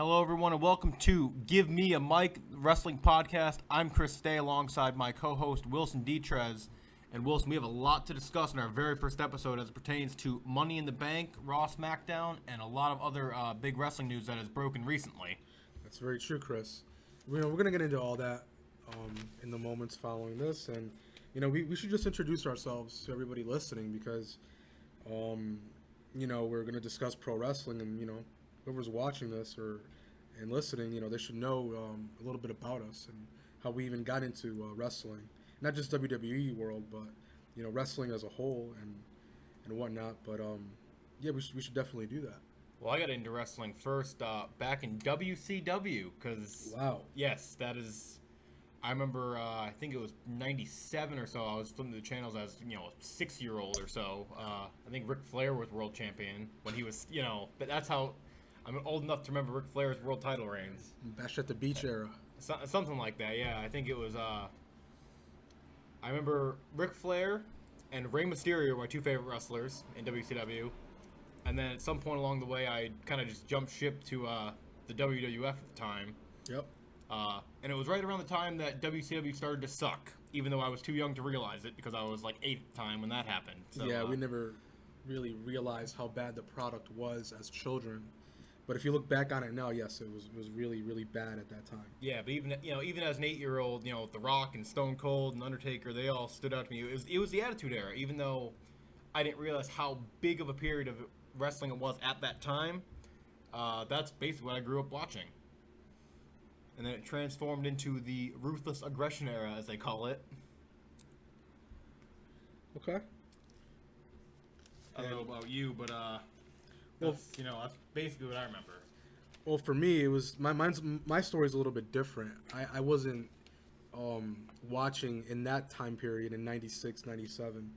Hello, everyone, and welcome to Give Me a Mic Wrestling Podcast. I'm Chris Stay alongside my co-host Wilson Detres. And Wilson, we have a lot to discuss in our very first episode as it pertains to Money in the Bank, Raw, Smackdown, and a lot of other big wrestling news that has broken recently. That's very true, Chris. We're going to get into all that in the moments following this. And, we should just introduce ourselves to everybody listening because, we're going to discuss pro wrestling and, whoever's watching this and listening, they should know a little bit about us and how we even got into wrestling. Not just WWE world, but, wrestling as a whole and whatnot. But, we should definitely do that. Well, I got into wrestling first back in WCW because, wow. Yes, that is... I remember, I think it was 97 or so, I was flipping the channels as, a 6-year-old or so. I think Ric Flair was world champion when he was, but that's how... I'm old enough to remember Ric Flair's world title reigns. Bash at the Beach era. Something like that, yeah. I think it was, I remember Ric Flair and Rey Mysterio were my two favorite wrestlers in WCW. And then at some point along the way, I kind of just jumped ship to the WWF at the time. Yep. And it was right around the time that WCW started to suck, even though I was too young to realize it because I was like 8 at the time when that happened. So, yeah, we never really realized how bad the product was as children. But if you look back on it now, yes, it was really, really bad at that time. Yeah, but even as an 8-year-old, The Rock and Stone Cold and Undertaker, they all stood out to me. It was the Attitude Era, even though I didn't realize how big of a period of wrestling it was at that time. That's basically what I grew up watching. And then it transformed into the Ruthless Aggression Era, as they call it. Okay. I don't know about you, but that's basically what I remember. Well, for me, it was my story is a little bit different. I wasn't watching in that time period in 96, 97.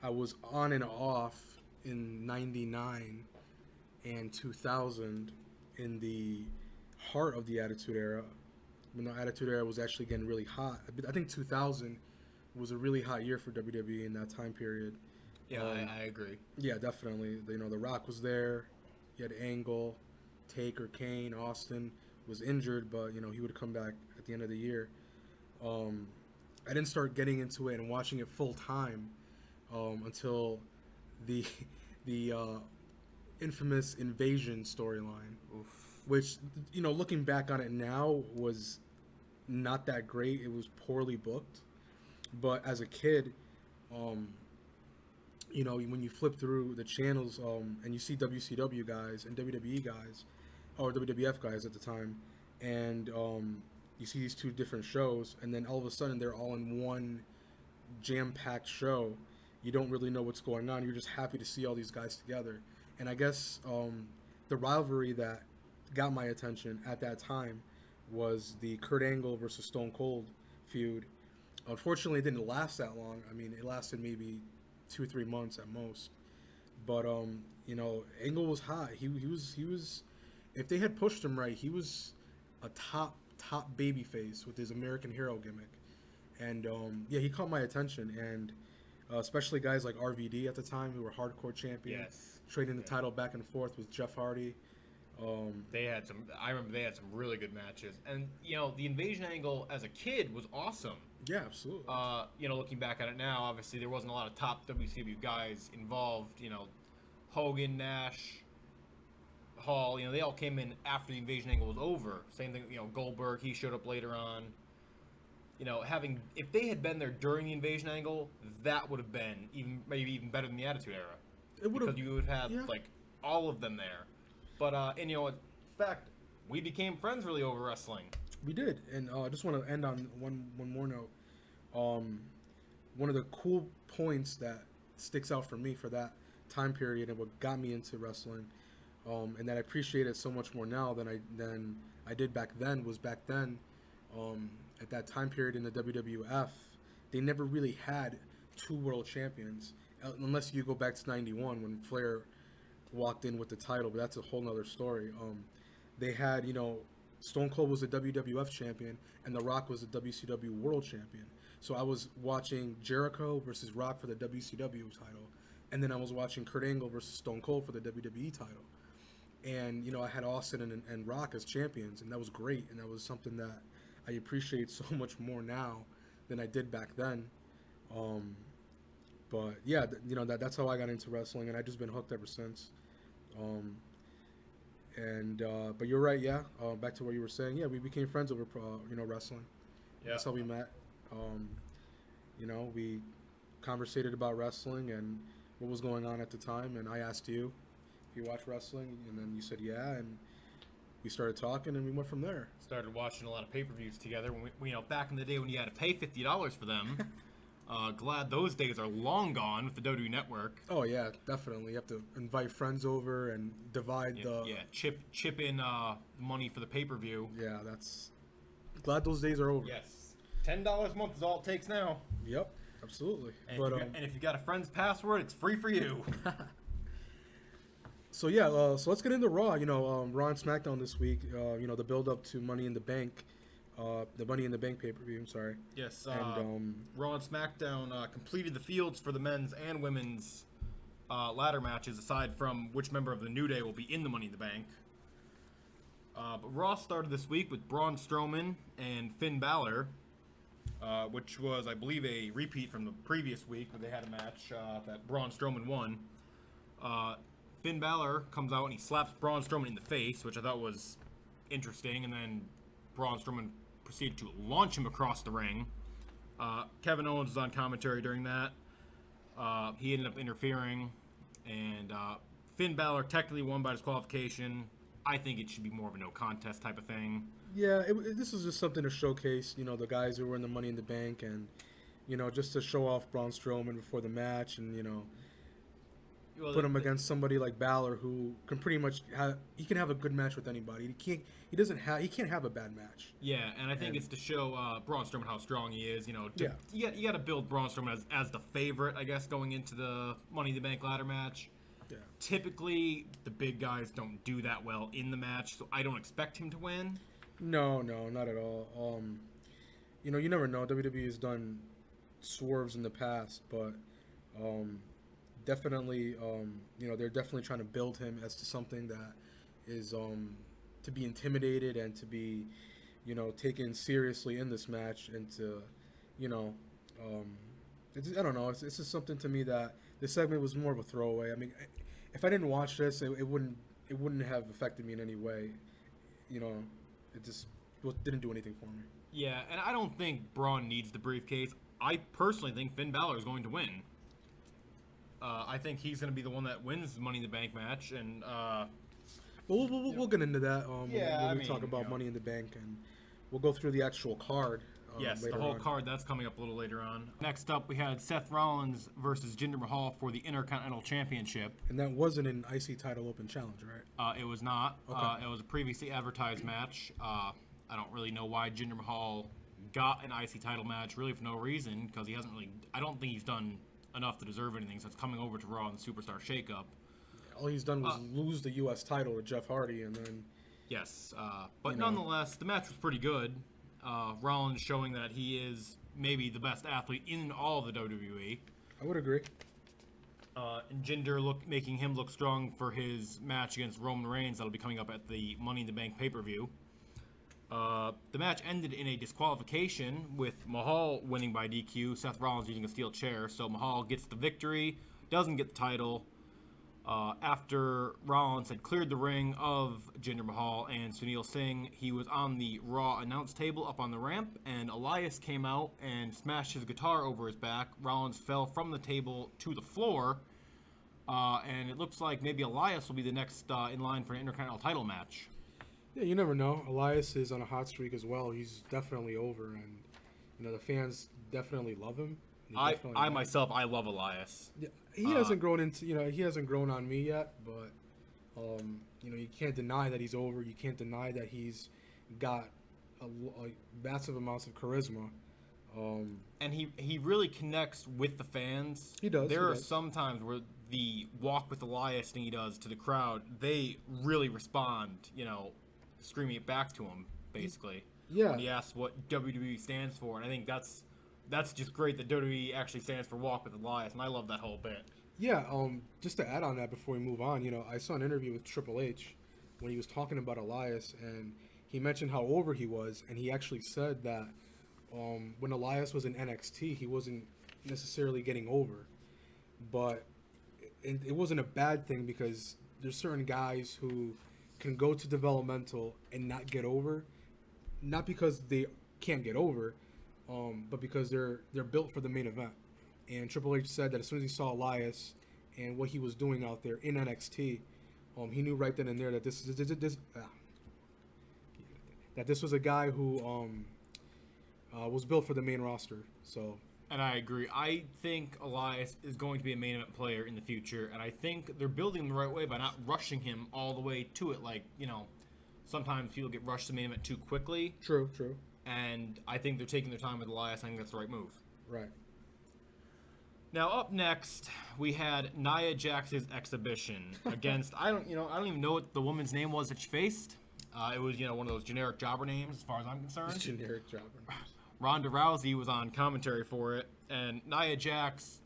I was on and off in 99 and 2000 in the heart of the Attitude Era. When the Attitude Era was actually getting really hot. I think 2000 was a really hot year for WWE in that time period. Yeah, I agree. Yeah, definitely. The Rock was there. You had Angle, Taker, Kane, Austin was injured, but he would come back at the end of the year. I didn't start getting into it and watching it full time until the infamous Invasion storyline, which looking back on it now was not that great. It was poorly booked, but as a kid, when you flip through the channels and you see WCW guys and WWE guys, or WWF guys at the time, and you see these two different shows, and then all of a sudden they're all in one jam-packed show. You don't really know what's going on. You're just happy to see all these guys together. And I guess the rivalry that got my attention at that time was the Kurt Angle versus Stone Cold feud. Unfortunately, it didn't last that long. I mean, it lasted maybe 2-3 months at most. But Angle was hot. He was if they had pushed him right, he was a top babyface with his American Hero gimmick. And he caught my attention, and especially guys like RVD at the time, who were hardcore champion, trading the title back and forth with Jeff Hardy. They had some. I remember they had some really good matches, and the Invasion angle as a kid was awesome. Yeah, absolutely. Looking back at it now, obviously there wasn't a lot of top WCW guys involved. Hogan, Nash, Hall. They all came in after the Invasion angle was over. Same thing. Goldberg, he showed up later on. If they had been there during the Invasion angle, that would have been maybe even better than the Attitude Era. It would have, because you would have had like all of them there. But in fact, we became friends really over wrestling. We did, and I just want to end on one more note. One of the cool points that sticks out for me for that time period and what got me into wrestling, and that I appreciate it so much more now than I did back then, was back then. At that time period in the WWF, they never really had 2 world champions, unless you go back to 91 when Flair walked in with the title, but that's a whole nother story. They had, Stone Cold was a WWF champion, and The Rock was a WCW world champion. So I was watching Jericho versus Rock for the WCW title, and then I was watching Kurt Angle versus Stone Cold for the WWE title. and you know, I had Austin and Rock as champions, and that was great, and that was something that I appreciate so much more now than I did back then. But yeah, you know, that's how I got into wrestling, and I've just been hooked ever since. But you're right, yeah. Back to what you were saying, yeah, we became friends over you know, wrestling. Yeah. That's how we met. You know, we conversated about wrestling and what was going on at the time, and I asked you if you watch wrestling, and then you said yeah, and we started talking, and we went from there. Started watching a lot of pay-per-views together. When we, you know, back in the day when you had to pay $50 for them. Glad those days are long gone with the WWE Network. Oh yeah, definitely. You have to invite friends over and divide chip in money for the pay-per-view. Yeah, that's glad those days are over. Yes, $10 a month is all it takes now. Yep, absolutely. And if you got a friend's password, it's free for you. So yeah, so let's get into Raw. You know, Raw and SmackDown this week. You know, the build up to Money in the Bank. The Money in the Bank pay-per-view, I'm sorry. Yes, and Raw and SmackDown completed the fields for the men's and women's ladder matches, aside from which member of the New Day will be in the Money in the Bank. But Raw started this week with Braun Strowman and Finn Balor, which was, I believe, a repeat from the previous week where they had a match that Braun Strowman won. Finn Balor comes out and he slaps Braun Strowman in the face, which I thought was interesting, and then Braun Strowman proceeded to launch him across the ring. Kevin Owens was on commentary during that. He ended up interfering, and Finn Balor technically won by disqualification. I think it should be more of a no contest type of thing. Yeah, this was just something to showcase, you know, the guys who were in the Money in the Bank, and you know, just to show off Braun Strowman before the match, and you know, put him against somebody like Balor, who can pretty much he can have a good match with anybody. He can't have a bad match. Yeah, and I think it's to show Braun Strowman how strong he is. You know, you got to build Braun Strowman as the favorite, I guess, going into the Money in the Bank ladder match. Yeah. Typically, the big guys don't do that well in the match, so I don't expect him to win. No, not at all. You know, you never know. WWE has done swerves in the past, but definitely, you know, they're definitely trying to build him as to something that is to be intimidated and to be, you know, taken seriously in this match, and to, you know, I don't know. It's just something to me that this segment was more of a throwaway. I mean, if I didn't watch this, it wouldn't have affected me in any way. You know, it just didn't do anything for me. Yeah, and I don't think Braun needs the briefcase. I personally think Finn Balor is going to win. I think he's going to be the one that wins the Money in the Bank match, and we'll get into that when we talk about Money in the Bank, and we'll go through the actual card. Yes, the whole card, that's coming up a little later on. Next up, we had Seth Rollins versus Jinder Mahal for the Intercontinental Championship. And that wasn't an IC title open challenge, right? It was not. Okay. It was a previously advertised match. I don't really know why Jinder Mahal got an IC title match, really for no reason, because he hasn't really, I don't think he's done enough to deserve anything since coming over to Raw in the Superstar Shakeup. All he's done was lose the U.S. title to Jeff Hardy, and then... Yes, but nonetheless, the match was pretty good. Rollins showing that he is maybe the best athlete in all of the WWE. I would agree. And Jinder making him look strong for his match against Roman Reigns that'll be coming up at the Money in the Bank pay-per-view. The match ended in a disqualification with Mahal winning by DQ, Seth Rollins using a steel chair, so Mahal gets the victory, doesn't get the title. After Rollins had cleared the ring of Jinder Mahal and Sunil Singh, he was on the Raw announce table up on the ramp, and Elias came out and smashed his guitar over his back. Rollins fell from the table to the floor, and it looks like maybe Elias will be the next in line for an Intercontinental title match. Yeah, you never know. Elias is on a hot streak as well. He's definitely over, and you know the fans definitely love him. I myself love Elias. Yeah, he hasn't grown into, you know, he hasn't grown on me yet, but you know, you can't deny that he's over. You can't deny that he's got a massive amounts of charisma. And he really connects with the fans. He does. There are some times where the walk with Elias thing he does to the crowd, they really respond, you know, screaming it back to him, basically. Yeah. When he asks what WWE stands for, and I think that's just great that WWE actually stands for Walk with Elias, and I love that whole bit. Yeah, just to add on that before we move on, you know, I saw an interview with Triple H when he was talking about Elias, and he mentioned how over he was, and he actually said that when Elias was in NXT, he wasn't necessarily getting over, but it wasn't a bad thing because there's certain guys who can go to developmental and not get over, not because they can't get over, but because they're built for the main event. And Triple H said that as soon as he saw Elias and what he was doing out there in NXT, he knew right then and there that this was a guy who was built for the main roster. So. And I agree. I think Elias is going to be a main event player in the future, and I think they're building him the right way by not rushing him all the way to it. Like, sometimes people get rushed to main event too quickly. True. And I think they're taking their time with Elias. I think that's the right move. Right. Now up next, we had Nia Jax's exhibition against I don't even know what the woman's name was that she faced. It was one of those generic jobber names as far as I'm concerned. Generic jobber names. Ronda Rousey was on commentary for it, and Nia Jax,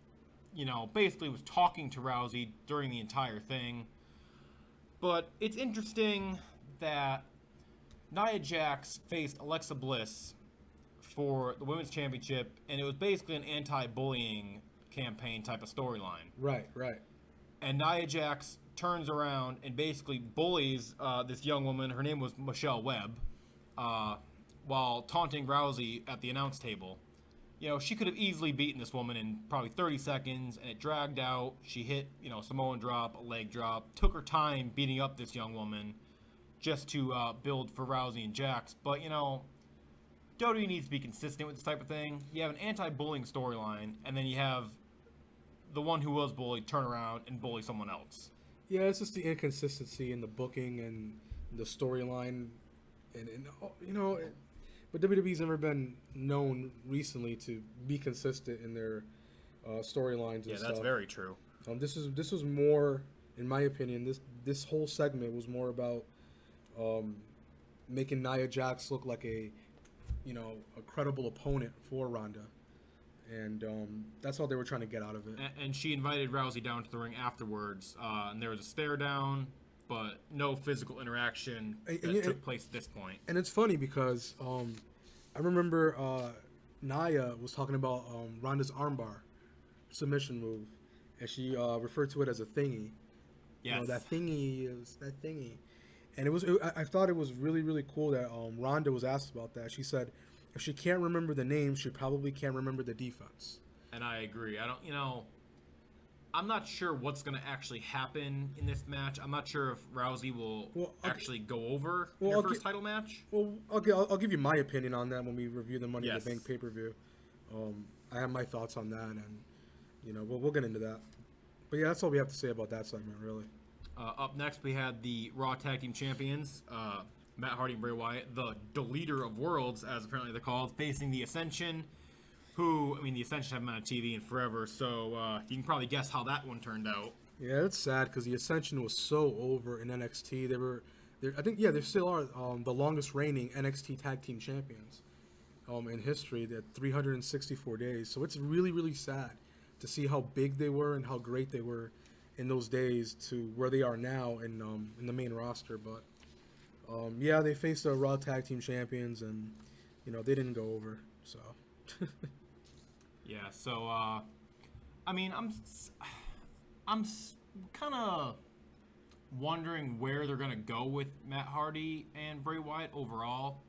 basically was talking to Rousey during the entire thing. But it's interesting that Nia Jax faced Alexa Bliss for the Women's Championship, and it was basically an anti-bullying campaign type of storyline. Right. And Nia Jax turns around and basically bullies this young woman. Her name was Michelle Webb. While taunting Rousey at the announce table. She could have easily beaten this woman in probably 30 seconds, and it dragged out. She hit, Samoan drop, a leg drop, took her time beating up this young woman just to build for Rousey and Jax. But, WWE needs to be consistent with this type of thing. You have an anti-bullying storyline, and then you have the one who was bullied turn around and bully someone else. Yeah, it's just the inconsistency in the booking and the storyline. But WWE's never been known recently to be consistent in their storylines and stuff. Yeah, that's very true. This was more, in my opinion, this whole segment was more about making Nia Jax look like a credible opponent for Ronda. And that's all they were trying to get out of it. And she invited Rousey down to the ring afterwards, and there was a stare down, but no physical interaction that took place at this point. And it's funny because I remember Nia was talking about Ronda's armbar submission move, and she referred to it as a thingy. Yes. That thingy is that thingy. And I thought it was really, really cool that Ronda was asked about that. She said if she can't remember the name, she probably can't remember the defense. And I agree. I'm not sure what's going to actually happen in this match. I'm not sure if Rousey will actually go over in her first title match. Well, I'll give you my opinion on that when we review the Money in the Bank pay-per-view. I have my thoughts on that, and we'll get into that. But yeah, that's all we have to say about that segment, really. Up next, we had the Raw Tag Team Champions, Matt Hardy and Bray Wyatt, the Deleter of Worlds, as apparently they're called, facing the Ascension. The Ascension haven't been on TV in forever, so you can probably guess how that one turned out. Yeah, it's sad because the Ascension was so over in NXT. They still are the longest reigning NXT Tag Team Champions in history. They had 364 days, so it's really, really sad to see how big they were and how great they were in those days to where they are now in the main roster. But they faced the Raw Tag Team Champions, and they didn't go over. So. Yeah, so I'm kind of wondering where they're gonna go with Matt Hardy and Bray Wyatt overall.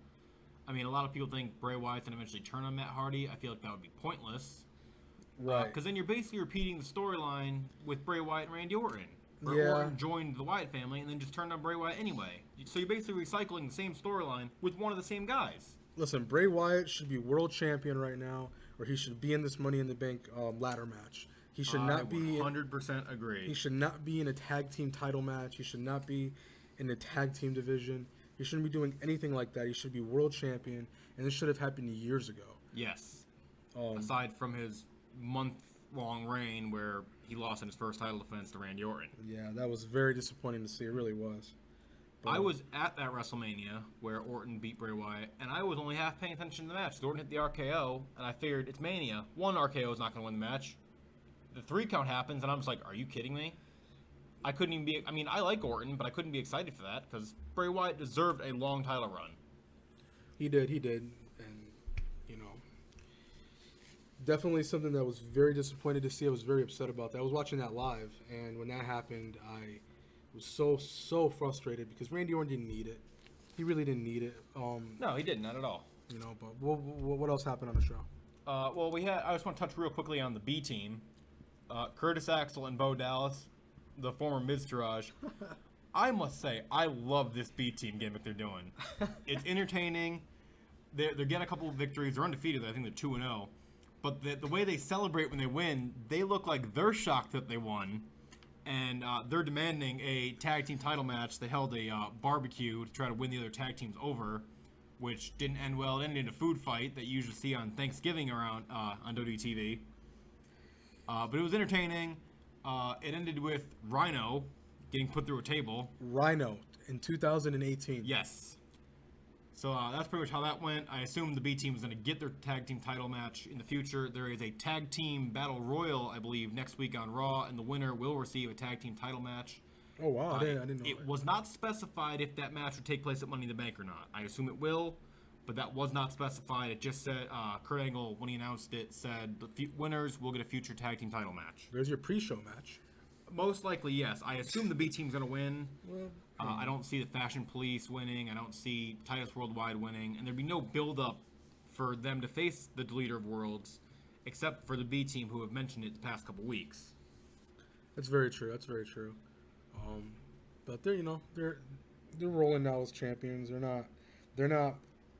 A lot of people think Bray Wyatt's gonna eventually turn on Matt Hardy. I feel like that would be pointless, right? Because then you're basically repeating the storyline with Bray Wyatt and Randy Orton. Orton joined the Wyatt family and then just turned on Bray Wyatt anyway. So you're basically recycling the same storyline with one of the same guys. Listen, Bray Wyatt should be world champion right now, or he should be in this Money in the Bank ladder match. He should not be. 100% agree. He should not be in a tag team title match. He should not be in the tag team division. He shouldn't be doing anything like that. He should be world champion, and this should have happened years ago. Yes. Aside from his month-long reign where he lost in his first title defense to Randy Orton. Yeah, that was very disappointing to see. It really was. I was at that WrestleMania where Orton beat Bray Wyatt, and I was only half paying attention to the match. Orton hit the RKO, and I figured it's Mania. One RKO is not going to win the match. The 3 count happens, and I'm just like, are you kidding me? I couldn't even be. I mean, I like Orton, but I couldn't be excited for that because Bray Wyatt deserved a long title run. He did, and you know, definitely something that I was very disappointed to see. I was very upset about that. I was watching that live, and when that happened, I was so frustrated because Randy Orton didn't need it. He really didn't need it. No, he didn't, not at all. You know, but what else happened on the show? Well, I just want to touch real quickly on the B team. Curtis Axel and Bo Dallas, the former Miztourage. I must say, I love this B team gimmick they're doing. It's entertaining. They're getting a couple of victories. They're undefeated. I think they're 2-0. But the way they celebrate when they win, they look like they're shocked that they won. And they're demanding a tag team title match. They held a barbecue to try to win the other tag teams over, which didn't end well. It ended in a food fight that you usually see on Thanksgiving around on WTV. But it was entertaining. It ended with Rhino getting put through a table. Rhino in 2018. Yes. So that's pretty much how that went. I assume the B team is going to get their tag team title match in the future. There is a tag team battle royal, I believe, next week on Raw, and the winner will receive a tag team title match. Oh wow, I didn't know it that. was not specified if that match would take place at Money in the Bank or not. I assume it will, but that was not specified. It just said Kurt Angle, when he announced it, said the winners will get a future tag team title match. There's your pre-show match. Most likely, yes. I assume the B team's going to win. Well, I don't see the Fashion Police winning. I don't see Titus Worldwide winning. And there'd be no build-up for them to face the Deleter of Worlds, except for the B team who have mentioned it the past couple weeks. That's very true. But they're rolling now as champions. They're not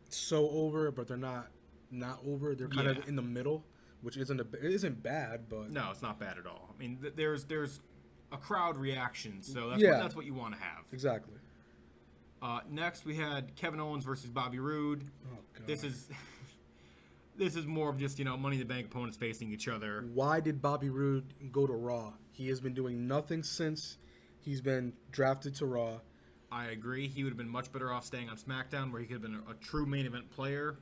so over, but they're not over. They're kind of in the middle, which isn't bad, but no, it's not bad at all. I mean, there's a crowd reaction, so that's what you want to have. Exactly. Next, we had Kevin Owens versus Bobby Roode. Oh, God. This is more of just Money in the Bank opponents facing each other. Why did Bobby Roode go to Raw? He has been doing nothing since he's been drafted to Raw. I agree. He would have been much better off staying on SmackDown, where he could have been a true main event player.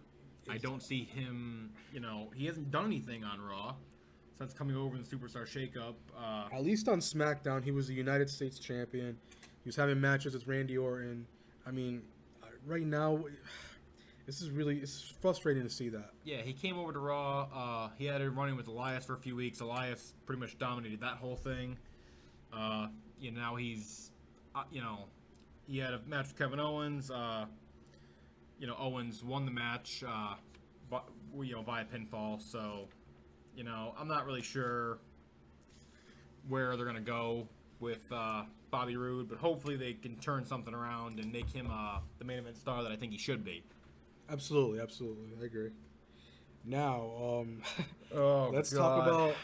I don't see him. He hasn't done anything on Raw since coming over in the Superstar Shakeup. At least on SmackDown, he was the United States champion. He was having matches with Randy Orton. I mean, right now, it's frustrating to see that. Yeah, he came over to Raw. He had a run-in with Elias for a few weeks. Elias pretty much dominated that whole thing. Now he's, he had a match with Kevin Owens. Owens won the match, via pinfall. So, I'm not really sure where they're gonna go with Bobby Roode, but hopefully they can turn something around and make him the main event star that I think he should be. Absolutely, I agree. Now, let's God. talk about.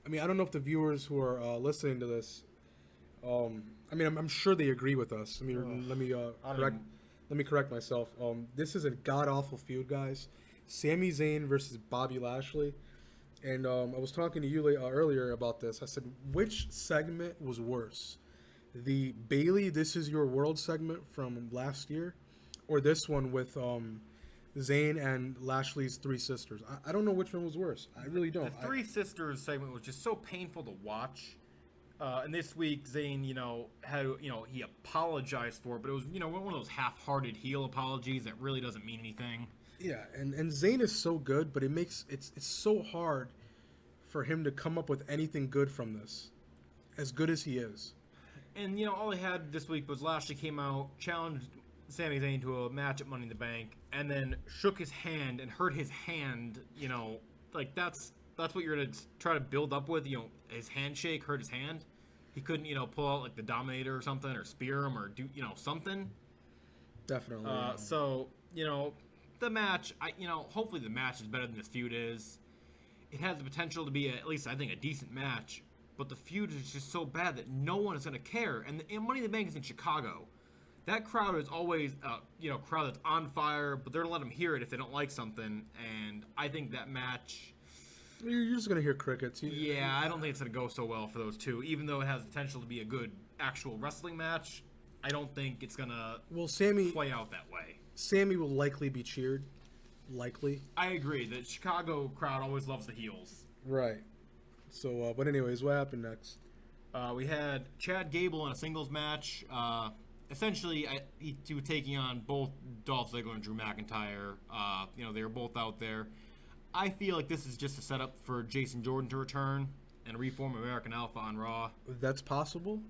I mean, I don't know if the viewers who are listening to this. I'm sure they agree with us. Let me correct myself. This is a god awful feud, guys. Sami Zayn versus Bobby Lashley, and I was talking to you earlier about this. I said, which segment was worse, the Bayley "This Is Your World" segment from last year, or this one with Zayn and Lashley's three sisters? I don't know which one was worse. I really don't. The three sisters segment was just so painful to watch. And this week, Zayn, he apologized for it, but it was, one of those half-hearted heel apologies that really doesn't mean anything. Yeah, and Zayn is so good, but it's so hard for him to come up with anything good from this, as good as he is. And, all he had this week was Lashley came out, challenged Sami Zayn to a match at Money in the Bank, and then shook his hand and hurt his hand, that's what you're going to try to build up with. His handshake hurt his hand. He couldn't, pull out the Dominator or something, or spear him, or do, something. Definitely. So, the match, hopefully the match is better than this feud is. It has the potential to be, at least I think, a decent match. But the feud is just so bad that no one is going to care. And Money in the Bank is in Chicago. That crowd is always, crowd that's on fire, but they're going to let them hear it if they don't like something. And I think that match... You're just going to hear crickets. Yeah, I don't think it's going to go so well for those two. Even though it has the potential to be a good actual wrestling match, I don't think it's going to play out that way. Sammy will likely be cheered. Likely. I agree. The Chicago crowd always loves the heels. Right. So, but anyways, what happened next? We had Chad Gable in a singles match. Essentially, he was taking on both Dolph Ziggler and Drew McIntyre. They were both out there. I feel like this is just a setup for Jason Jordan to return and reform American Alpha on Raw. That's possible.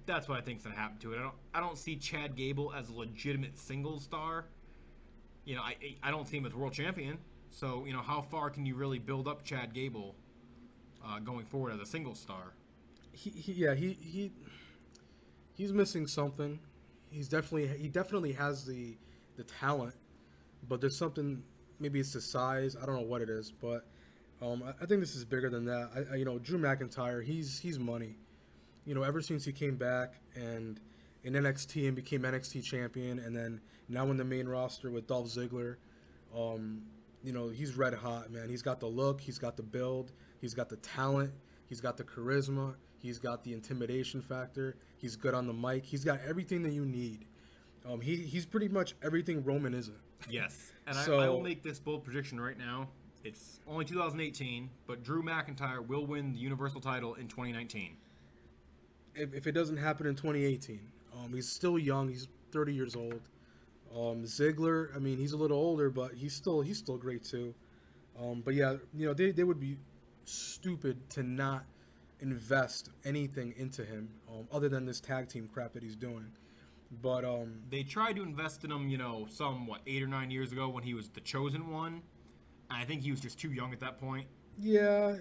That's what I think is going to happen to it. I don't see Chad Gable as a legitimate singles star. I don't see him as world champion. So, how far can you really build up Chad Gable going forward as a singles star? He's missing something. He definitely has the talent, but there's something. Maybe it's the size. I don't know what it is, but I think this is bigger than that. Drew McIntyre, he's money. Ever since he came back and in NXT and became NXT champion, and then now in the main roster with Dolph Ziggler, he's red hot, man. He's got the look, he's got the build, he's got the talent, he's got the charisma, he's got the intimidation factor, he's good on the mic, he's got everything that you need. He's pretty much everything Roman isn't. Yes, and I will make this bold prediction right now. It's only 2018, but Drew McIntyre will win the Universal title in 2019. If it doesn't happen in 2018, he's still young. He's 30 years old. Ziggler, he's a little older, but he's still great too. But yeah, they would be stupid to not invest anything into him other than this tag team crap that he's doing. But they tried to invest in him, 8 or 9 years ago when he was the chosen one. And I think he was just too young at that point. Yeah,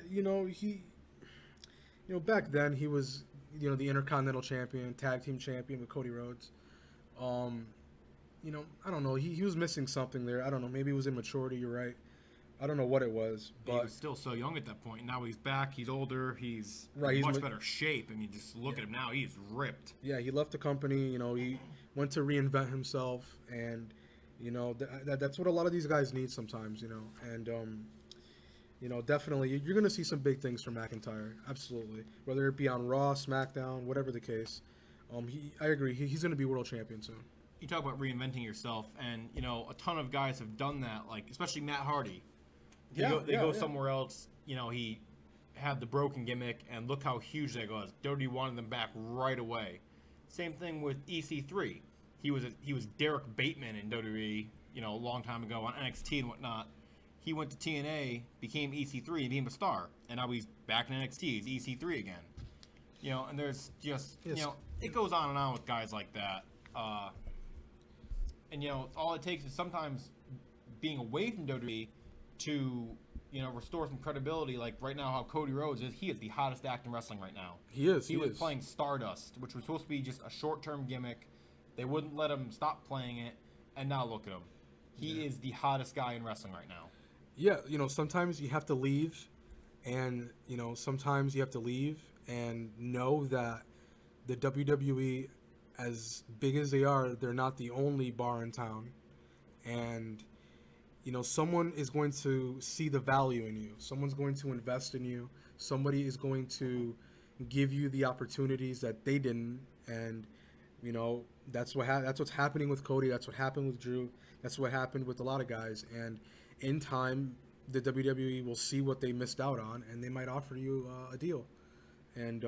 back then he was, the Intercontinental Champion, Tag Team Champion with Cody Rhodes. I don't know. He was missing something there. I don't know. Maybe it was immaturity. You're right. I don't know what it was. But he was still so young at that point. Now he's back. He's older. He's right, much better shape. Just look at him now. He's ripped. Yeah, he left the company. He went to reinvent himself. And, that's what a lot of these guys need sometimes, And, definitely, you're going to see some big things from McIntyre. Absolutely. Whether it be on Raw, SmackDown, whatever the case. I agree. He's going to be world champion soon. You talk about reinventing yourself, and, a ton of guys have done that, especially Matt Hardy. They go somewhere else. He had the broken gimmick, and look how huge that was. WWE wanted them back right away. Same thing with EC3. He was Derek Bateman in WWE, a long time ago on NXT and whatnot. He went to TNA, became EC3, and became a star. And now he's back in NXT. He's EC3 again. And there's just, it goes on and on with guys like that. All it takes is sometimes being away from WWE to, restore some credibility. Like right now, how Cody Rhodes is, he is the hottest act in wrestling right now. He is. He was playing Stardust, which was supposed to be just a short-term gimmick. They wouldn't let him stop playing it, and now look at him. He is the hottest guy in wrestling right now. Yeah, sometimes you have to leave, and, sometimes you have to leave and know that the WWE, as big as they are, they're not the only bar in town. And, someone is going to see the value in you. Someone's going to invest in you. Somebody is going to give you the opportunities that they didn't. And, that's what's happening with Cody. That's what happened with Drew. That's what happened with a lot of guys. And in time, the WWE will see what they missed out on, and they might offer you a deal. And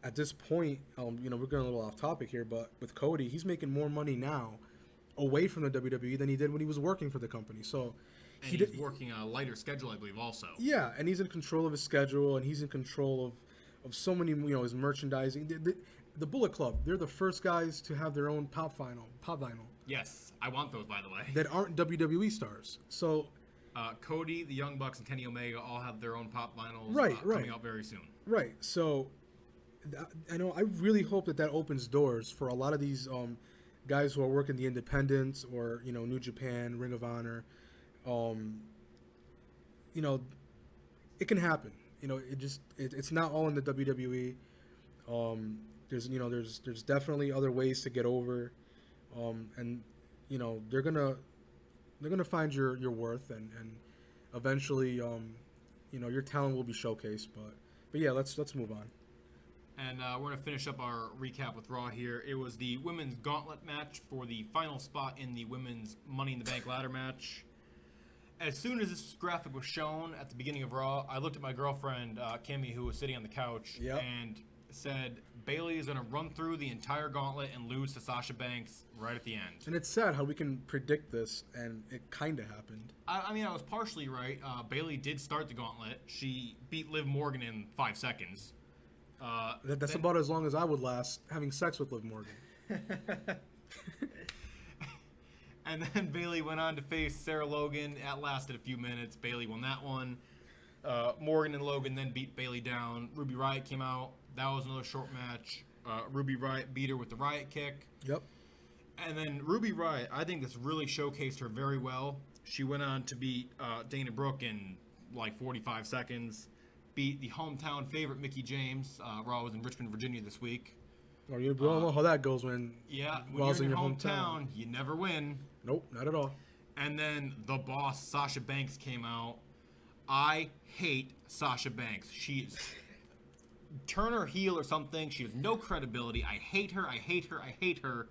at this point, we're getting a little off topic here, but with Cody, he's making more money now away from the WWE than he did when he was working for the company. So he's working a lighter schedule, I believe, also. Yeah, and he's in control of his schedule, and he's in control of so many, his merchandising. The Bullet Club, they're the first guys to have their own pop vinyl. Yes, I want those, by the way. That aren't WWE stars. So Cody, the Young Bucks, and Kenny Omega all have their own pop vinyls coming out very soon. Right. So I really hope that opens doors for a lot of these guys who are working the independents or New Japan, Ring of Honor. It can happen. It's not all in the WWE. There's definitely other ways to get over, and they're gonna find your worth, and eventually your talent will be showcased. But yeah, let's move on. And we're going to finish up our recap with Raw here. It was the women's gauntlet match for the final spot in the women's Money in the Bank ladder match. as soon as this graphic was shown at the beginning of Raw, I looked at my girlfriend, Kimmy, who was sitting on the couch, and said, Bayley is going to run through the entire gauntlet and lose to Sasha Banks right at the end. And it's sad how we can predict this, and it kind of happened. I mean, I was partially right. Bayley did start the gauntlet. She beat Liv Morgan in 5 seconds. That's about as long as I would last having sex with Liv Morgan. And then Bayley went on to face Sarah Logan. That lasted a few minutes. Bayley won that one. Morgan and Logan then beat Bayley down. Ruby Riott came out. That was another short match. Ruby Riott beat her with the Riott kick. Yep. And then Ruby Riott, I think this really showcased her very well. She went on to beat Dana Brooke in like 45 seconds. Beat the hometown favorite Mickie James. Raw was in Richmond, Virginia this week. Well, you don't know how that goes when Raw's in your hometown, you never win. Nope, not at all. And then the boss, Sasha Banks, came out. I hate Sasha Banks. She's turn her heel or something. She has no credibility. I hate her. I hate her. I hate her.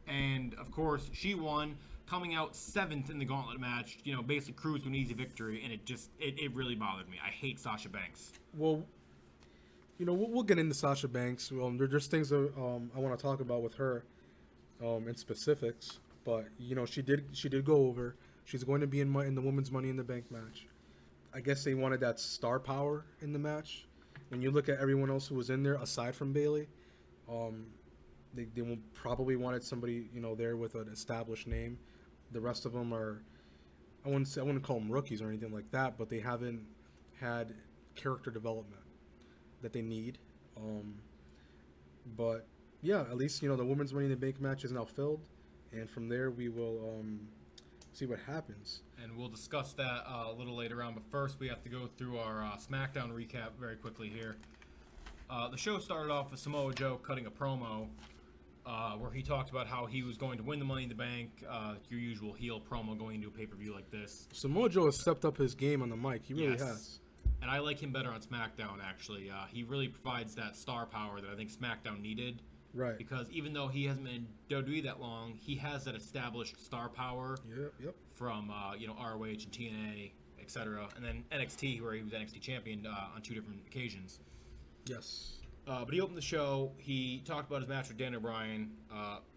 And of course, she won, coming out 7th in the gauntlet match. You know, basically cruised to an easy victory, and it really bothered me. I hate Sasha Banks. Well, you know, we'll get into Sasha Banks. There's things that I want to talk about with her in specifics. But you know, she did go over. She's going to be in the women's Money in the Bank match. I guess they wanted that star power in the match. When you look at everyone else who was in there, aside from Bayley, they probably wanted somebody, you know, there with an established name. The rest of them are, I wouldn't call them rookies or anything like that, but they haven't had character development that they need. But yeah, at least, you know, the women's Money in the Bank match is now filled, and from there we will see what happens. And we'll discuss that a little later on, but first we have to go through our Smackdown recap very quickly here. The show started off with Samoa Joe cutting a promo where he talked about how he was going to win the Money in the Bank, your usual heel promo going into a pay-per-view like this. Samoa Joe has stepped up his game on the mic. He really has. And I like him better on SmackDown, actually. He really provides that star power that I think SmackDown needed. Right. Because even though he hasn't been in WWE that long, he has that established star power from ROH and TNA, etc. And then NXT, where he was NXT champion on 2 different occasions. Yes. But he opened the show. He talked about his match with Daniel Bryan.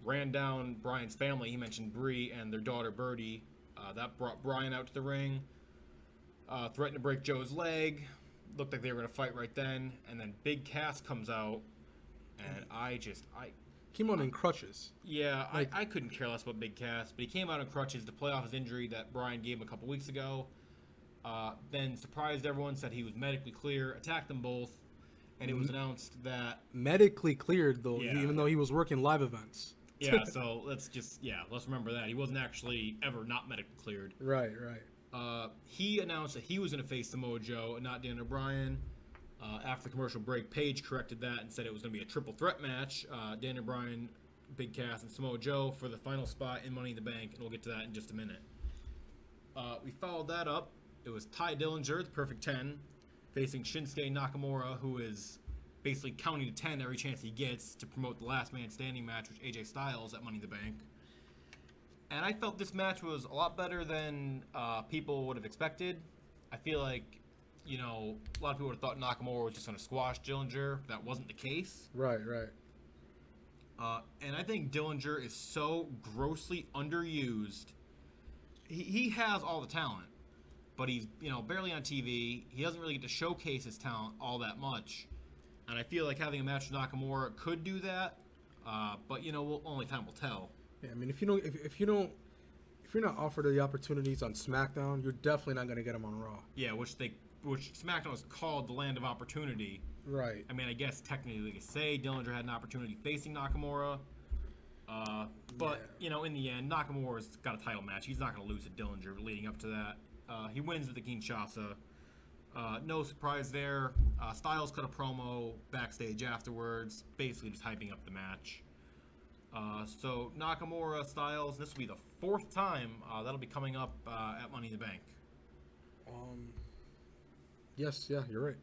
Ran down Bryan's family. He mentioned Brie and their daughter Birdie. That brought Bryan out to the ring. Threatened to break Joe's leg. Looked like they were going to fight right then. And then Big Cass comes out. And I came out in crutches. Yeah, I couldn't care less about Big Cass, but he came out in crutches to play off his injury that Bryan gave him a couple weeks ago. Then surprised everyone, said he was medically clear, attacked them both, and it was announced that medically cleared though, even though he was working live events. Yeah, so let's remember that he wasn't actually ever not medically cleared. Right. He announced that he was going to face Samoa Joe and not Daniel Bryan. After the commercial break, Paige corrected that and said it was going to be a triple threat match. Daniel Bryan, Big Cass, and Samoa Joe for the final spot in Money in the Bank, and we'll get to that in just a minute. We followed that up. It was Ty Dillinger, the Perfect 10, facing Shinsuke Nakamura, who is basically counting to 10 every chance he gets to promote the Last Man Standing match with AJ Styles at Money in the Bank. And I felt this match was a lot better than people would have expected. I feel like, you know, a lot of people would have thought Nakamura was just going to squash Dillinger. That wasn't the case. Right. And I think Dillinger is so grossly underused. He has all the talent, but he's, you know, barely on TV. He doesn't really get to showcase his talent all that much. And I feel like having a match with Nakamura could do that. But, you know, only time will tell. Yeah, I mean, if you're not offered the opportunities on SmackDown, you're definitely not going to get them on Raw. Yeah, which SmackDown is called the land of opportunity. Right. I mean, I guess technically they could say Dillinger had an opportunity facing Nakamura. You know, in the end, Nakamura's got a title match. He's not going to lose to Dillinger leading up to that. He wins with the Kinshasa. No surprise there. Styles cut a promo backstage afterwards, basically just hyping up the match. So Nakamura, Styles, this will be the 4th time that'll be coming up at Money in the Bank. Yes, you're right.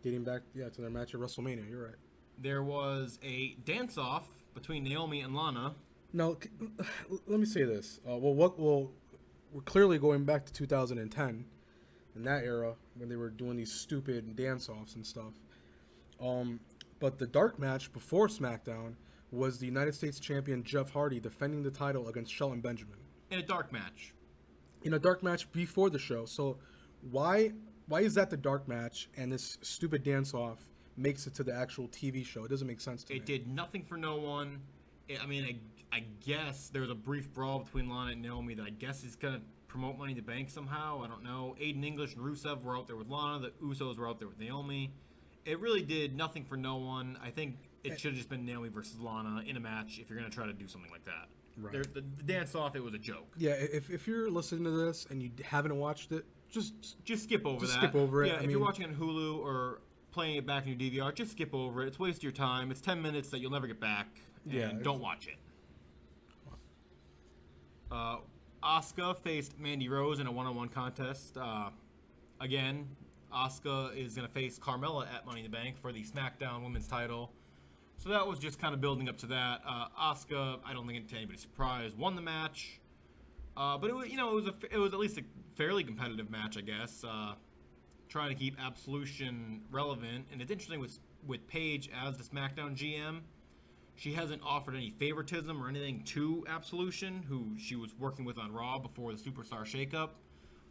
Dating back, to their match at WrestleMania, you're right. There was a dance-off between Naomi and Lana. Now, let me say this. What we're clearly going back to 2010 in that era when they were doing these stupid dance-offs and stuff. But the dark match before SmackDown was the United States champion Jeff Hardy defending the title against Shelton Benjamin. In a dark match. In a dark match before the show. So why is that the dark match and this stupid dance-off makes it to the actual TV show? It doesn't make sense to me. It did nothing for no one. I guess there was a brief brawl between Lana and Naomi that I guess is going to promote Money in the Bank somehow. I don't know. Aiden English and Rusev were out there with Lana. The Usos were out there with Naomi. It really did nothing for no one. I think it should have just been Naomi versus Lana in a match if you're going to try to do something like that. Right. The dance-off, it was a joke. Yeah, if you're listening to this and you haven't watched it, just skip over that. Skip over it. Yeah, if you're watching on Hulu or playing it back in your DVR, just skip over it. It's a waste of your time. It's 10 minutes that you'll never get back, and don't watch it. Asuka faced Mandy Rose in a one-on-one contest. Again, Asuka is going to face Carmella at Money in the Bank for the SmackDown Women's title. So that was just kind of building up to that. Asuka, I don't think it's anybody's surprise, won the match. But it was, it was at least a fairly competitive match, I guess. Trying to keep Absolution relevant, and it's interesting with Paige as the SmackDown GM. She hasn't offered any favoritism or anything to Absolution, who she was working with on Raw before the Superstar shakeup.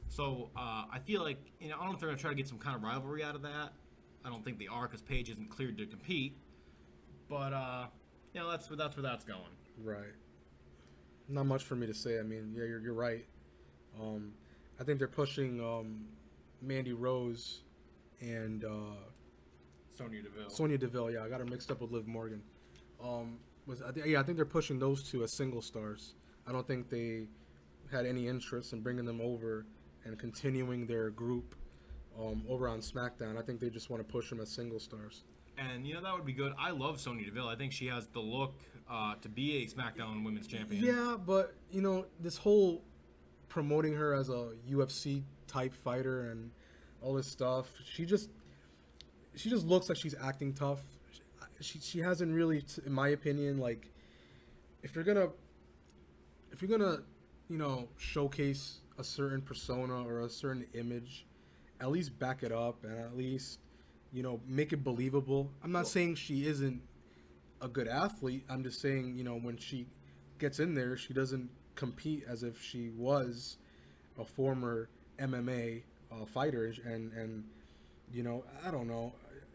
So I feel like, I don't know if they're going to try to get some kind of rivalry out of that. I don't think they are, because Paige isn't cleared to compete. But that's where that's going. Right. Not much for me to say. I mean, yeah, you're right. I think they're pushing Mandy Rose and Sonya Deville. Yeah, I got her mixed up with Liv Morgan. I think they're pushing those two as single stars. I don't think they had any interest in bringing them over and continuing their group over on SmackDown. I think they just want to push them as single stars. And, that would be good. I love Sonya Deville. I think she has the look to be a SmackDown Women's Champion. Yeah, but, this whole promoting her as a UFC-type fighter and all this stuff, she just looks like she's acting tough. She hasn't really, in my opinion, like, if you're gonna showcase a certain persona or a certain image, at least back it up and at least make it believable. I'm not saying she isn't a good athlete. I'm just saying, when she gets in there, she doesn't compete as if she was a former MMA fighter. And I don't know.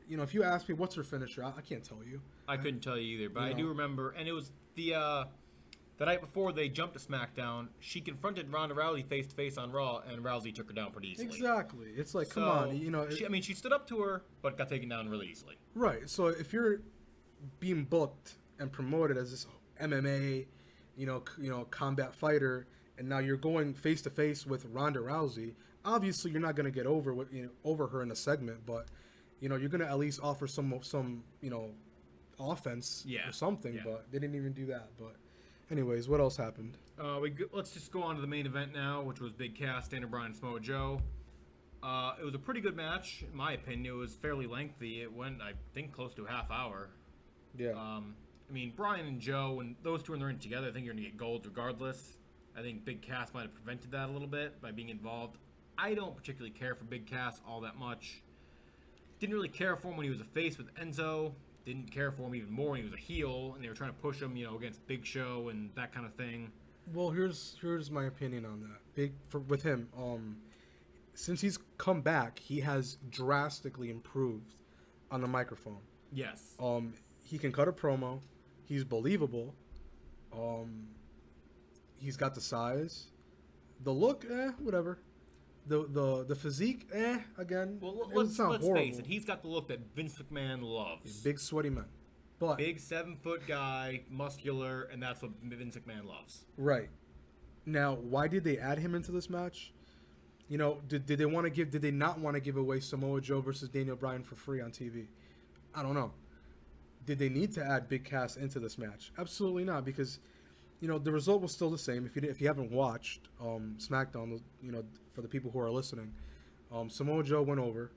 If you ask me what's her finisher, I can't tell you. I couldn't tell you either, but I do remember, and it was the night before they jumped to SmackDown, she confronted Ronda Rousey face to face on Raw, and Rousey took her down pretty easily. Exactly. It's like, come on, she stood up to her, but got taken down really easily. Right. So if you're being booked and promoted as this MMA, combat fighter, and now you're going face to face with Ronda Rousey, obviously you're not going to get over her in a segment, but you're going to at least offer some offense or something. Yeah. But they didn't even do that. But anyways, what else happened? Let's just go on to the main event now, which was Big Cass, Daniel Bryan, and Samoa Joe. It was a pretty good match, in my opinion. It was fairly lengthy. It went, I think, close to a half hour. Yeah. Bryan and Joe, when those two are in the ring together, I think you're going to get gold regardless. I think Big Cass might have prevented that a little bit by being involved. I don't particularly care for Big Cass all that much. Didn't really care for him when he was a face with Enzo. Didn't care for him even more when he was a heel, and they were trying to push him, against Big Show and that kind of thing. Well, here's my opinion on that. With him, since he's come back, he has drastically improved on the microphone. Yes. He can cut a promo. He's believable. He's got the size, the look, whatever. The physique, again. Well, let's face it. He's got the look that Vince McMahon loves. He's a big, sweaty man. But big 7-foot guy, muscular, and that's what Vince McMahon loves. Right. Now, why did they add him into this match? Did they not want to give away Samoa Joe versus Daniel Bryan for free on TV? I don't know. Did they need to add Big Cass into this match? Absolutely not, because the result was still the same. If you haven't watched SmackDown, for the people who are listening, Samoa Joe went over,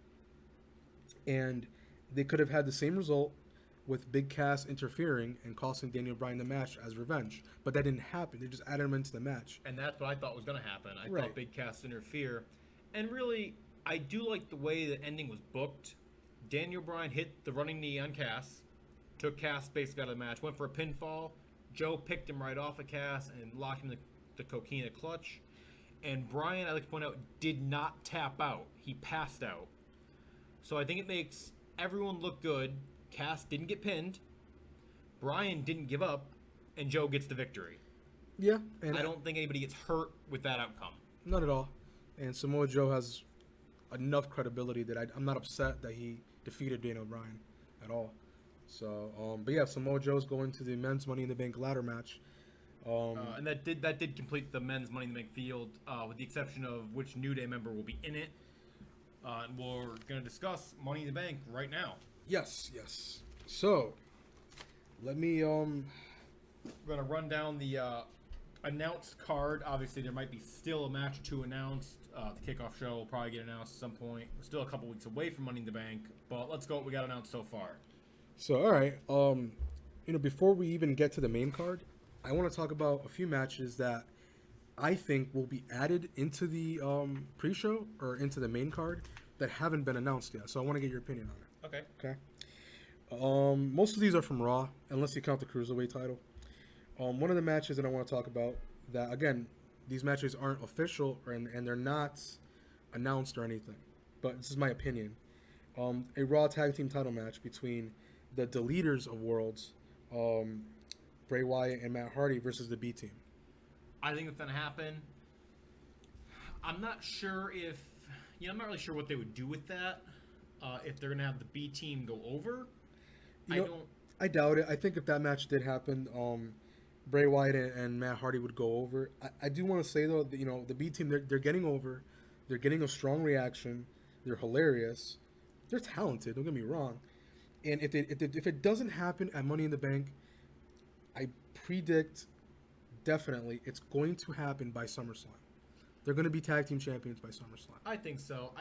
and they could have had the same result with Big Cass interfering and costing Daniel Bryan the match as revenge. But that didn't happen. They just added him into the match. And that's what I thought was going to happen. I Right. thought Big Cass interfere. And really, I do like the way the ending was booked. Daniel Bryan hit the running knee on Cass, took Cass basically out of the match, went for a pinfall. Joe picked him right off of Cass and locked him in the coquina clutch. And Bryan, I like to point out, did not tap out. He passed out. So I think it makes everyone look good. Cass didn't get pinned. Bryan didn't give up. And Joe gets the victory. Yeah. And I don't think anybody gets hurt with that outcome. Not at all. And Samoa Joe has enough credibility that I'm not upset that he defeated Daniel Bryan at all. So, but yeah, Samoa Joe's going to the men's Money in the Bank ladder match. And that did complete the men's Money in the Bank field, with the exception of which New Day member will be in it. And we're going to discuss Money in the Bank right now. Yes. So, let me We're going to run down the announced card. Obviously, there might be still a match or two announced. The kickoff show will probably get announced at some point. We're still a couple weeks away from Money in the Bank, but let's go what we got announced so far. So, all right. Before we even get to the main card, I want to talk about a few matches that I think will be added into the pre-show or into the main card that haven't been announced yet. So I want to get your opinion on it. Okay. Most of these are from Raw, unless you count the Cruiserweight title. One of the matches that I want to talk about that, again, these matches aren't official and they're not announced or anything, but this is my opinion. A Raw Tag Team title match between the Deleters of Worlds, Bray Wyatt and Matt Hardy versus the B Team. I think it's going to happen. I'm not sure if... I'm not really sure what they would do with that. If they're going to have the B Team go over. I doubt it. I think if that match did happen, Bray Wyatt and Matt Hardy would go over. I do want to say, though, that, the B Team, they're getting over. They're getting a strong reaction. They're hilarious. They're talented, don't get me wrong. And if it doesn't happen at Money in the Bank, I predict definitely it's going to happen by SummerSlam. They're going to be tag team champions by SummerSlam. I think so.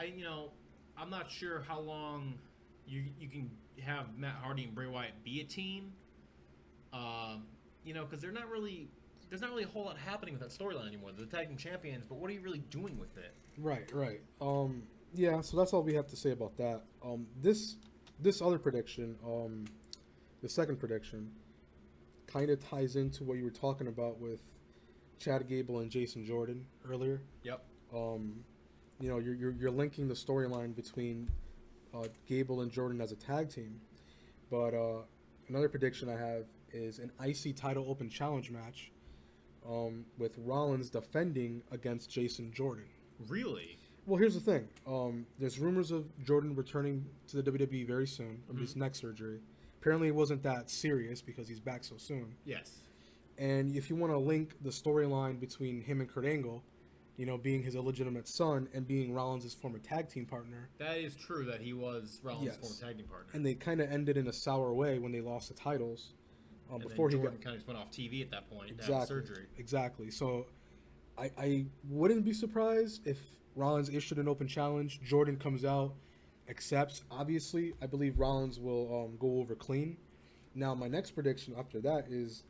I'm not sure how long you can have Matt Hardy and Bray Wyatt be a team. Because there's not really a whole lot happening with that storyline anymore. They're the tag team champions, but what are you really doing with it? Right. Yeah, so that's all we have to say about that. This other prediction, the second prediction, kind of ties into what you were talking about with Chad Gable and Jason Jordan earlier. Yep. You're linking the storyline between Gable and Jordan as a tag team, but another prediction I have is an IC title open challenge match with Rollins defending against Jason Jordan. Really? Well, here's the thing. There's rumors of Jordan returning to the WWE very soon from his neck surgery. Apparently, it wasn't that serious because he's back so soon. Yes. And if you want to link the storyline between him and Kurt Angle, being his illegitimate son and being Rollins' former tag team partner. That is true that he was Rollins' former tag team partner. And they kind of ended in a sour way when they lost the titles. And before then he Jordan kind of just went off TV at that point. Exactly. After surgery. Exactly. So I wouldn't be surprised if Rollins issued an open challenge. Jordan comes out, accepts. Obviously, I believe Rollins will go over clean. Now, my next prediction after that is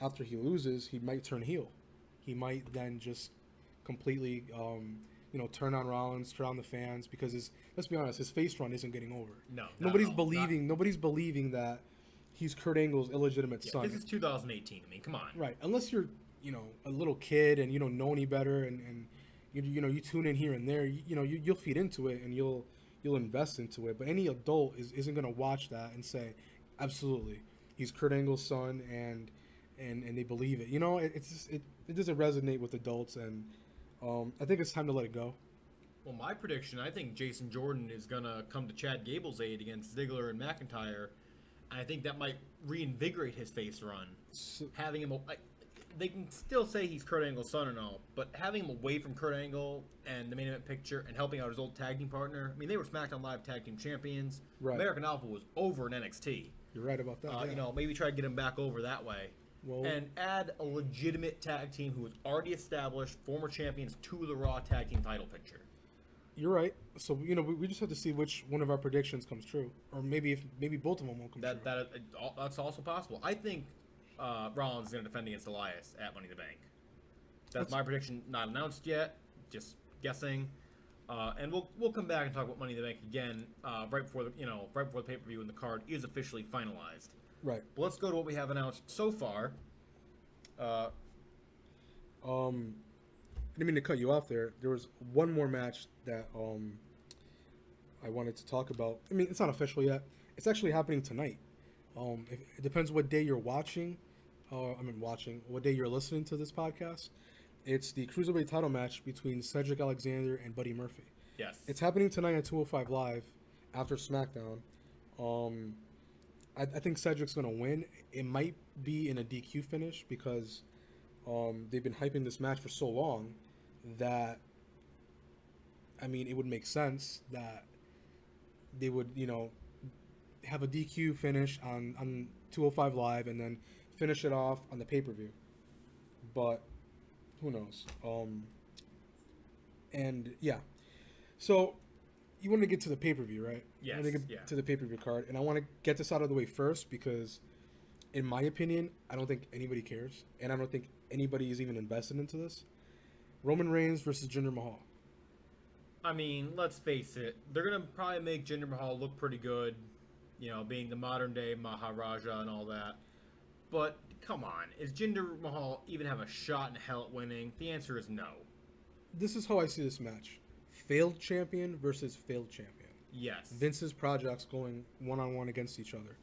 after he loses, he might turn heel. He might then just completely, turn on Rollins, turn on the fans, because let's be honest, his face run isn't getting over. No, nobody's believing that he's Kurt Angle's illegitimate son. This is 2018. I mean, come on. Right, unless you're a little kid and you don't know any better and you tune in here and there, you'll feed into it and you'll invest into it. But any adult isn't going to watch that and say, absolutely, he's Kurt Angle's son and they believe it. It doesn't resonate with adults, and I think it's time to let it go. Well, my prediction, I think Jason Jordan is going to come to Chad Gable's aid against Ziggler and McIntyre. And I think that might reinvigorate his face run. Having him... They can still say he's Kurt Angle's son and all, but having him away from Kurt Angle and the main event picture and helping out his old tag team partner, I mean, they were SmackDown Live tag team champions. Right. American Alpha was over in NXT. You're right about that. Yeah. Maybe try to get him back over that way. And add a legitimate tag team who was already established, former champions, to the Raw tag team title picture. You're right. So we just have to see which one of our predictions comes true, or maybe both of them won't come true. That's also possible. I think Rollins is going to defend against Elias at Money in the Bank. That's my prediction. Not announced yet. Just guessing. And we'll come back and talk about Money in the Bank again right before the pay per view when the card is officially finalized. Right. But let's go to what we have announced so far. I didn't mean to cut you off there. There was one more match that I wanted to talk about. I mean, it's not official yet. It's actually happening tonight. It depends what day you're watching. What day you're listening to this podcast. It's the Cruiserweight title match between Cedric Alexander and Buddy Murphy. Yes. It's happening tonight at 205 Live after SmackDown. I think Cedric's going to win. It might be in a DQ finish because they've been hyping this match for so long that, I mean, it would make sense that they would, have a DQ finish on 205 Live and then finish it off on the pay-per-view. But who knows? And yeah. So you want to get to the pay-per-view, right? Yes. You want to get to the pay-per-view card. And I want to get this out of the way first because, in my opinion, I don't think anybody cares. And I don't think anybody is even invested into this. Roman Reigns versus Jinder Mahal. I mean, let's face it. They're going to probably make Jinder Mahal look pretty good, being the modern-day Maharaja and all that. But, come on. Is Jinder Mahal even have a shot in hell at winning? The answer is no. This is how I see this match. Failed champion versus failed champion. Yes. Vince's projects going one-on-one against each other.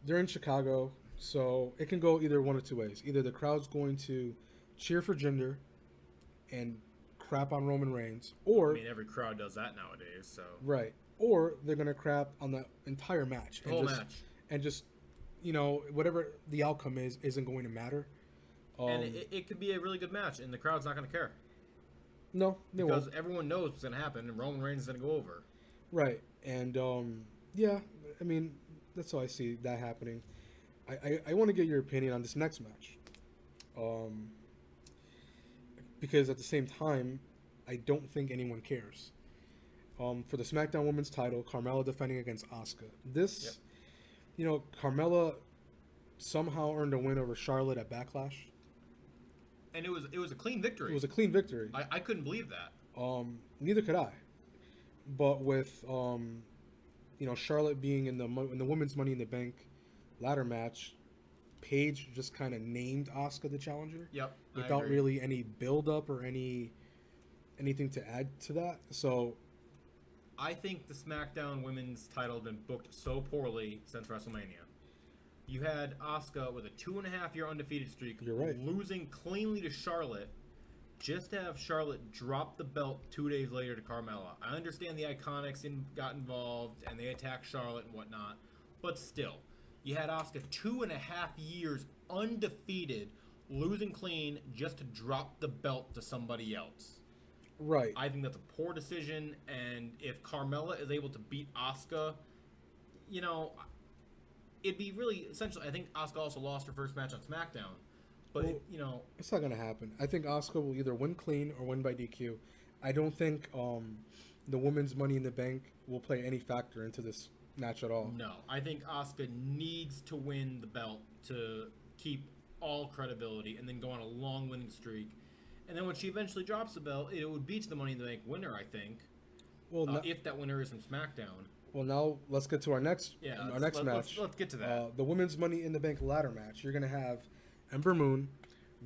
They're in Chicago, so it can go either one of two ways. Either the crowd's going to cheer for Jinder and crap on Roman Reigns, or... I mean, every crowd does that nowadays, so... Right. Or they're going to crap on the entire match. The whole match. And just, whatever the outcome isn't going to matter. And it could be a really good match, and the crowd's not going to care. No, they won't. Because everyone knows what's going to happen, and Roman Reigns is going to go over. Right. And, yeah, I mean, that's how I see that happening. I want to get your opinion on this next match. Because at the same time, I don't think anyone cares. For the SmackDown Women's title, Carmella defending against Asuka. This, Carmella somehow earned a win over Charlotte at Backlash. And it was a clean victory. It was a clean victory. I couldn't believe that. Neither could I. But with Charlotte being in the women's Money in the Bank ladder match, Paige just kind of named Asuka the challenger. Yep. Without really any build up or anything to add to that. So I think the SmackDown Women's title has been booked so poorly since WrestleMania. You had Asuka with a 2.5-year undefeated streak, You're right. losing cleanly to Charlotte, just to have Charlotte drop the belt 2 days later to Carmella. I understand the Iconics got involved and they attacked Charlotte and whatnot, but still, you had Asuka 2.5 years undefeated, losing clean just to drop the belt to somebody else. Right. I think that's a poor decision, and if Carmella is able to beat Asuka, it'd be really essential. I think Asuka also lost her first match on SmackDown, but it's not going to happen. I think Asuka will either win clean or win by DQ. I don't think the women's Money in the Bank will play any factor into this match at all. No, I think Asuka needs to win the belt to keep all credibility and then go on a long winning streak. And then when she eventually drops the belt, it would be to the Money in the Bank winner, I think. Well, if that winner is from SmackDown. Well, now let's get to our next match. Let's get to that. The women's Money in the Bank ladder match. You're going to have Ember Moon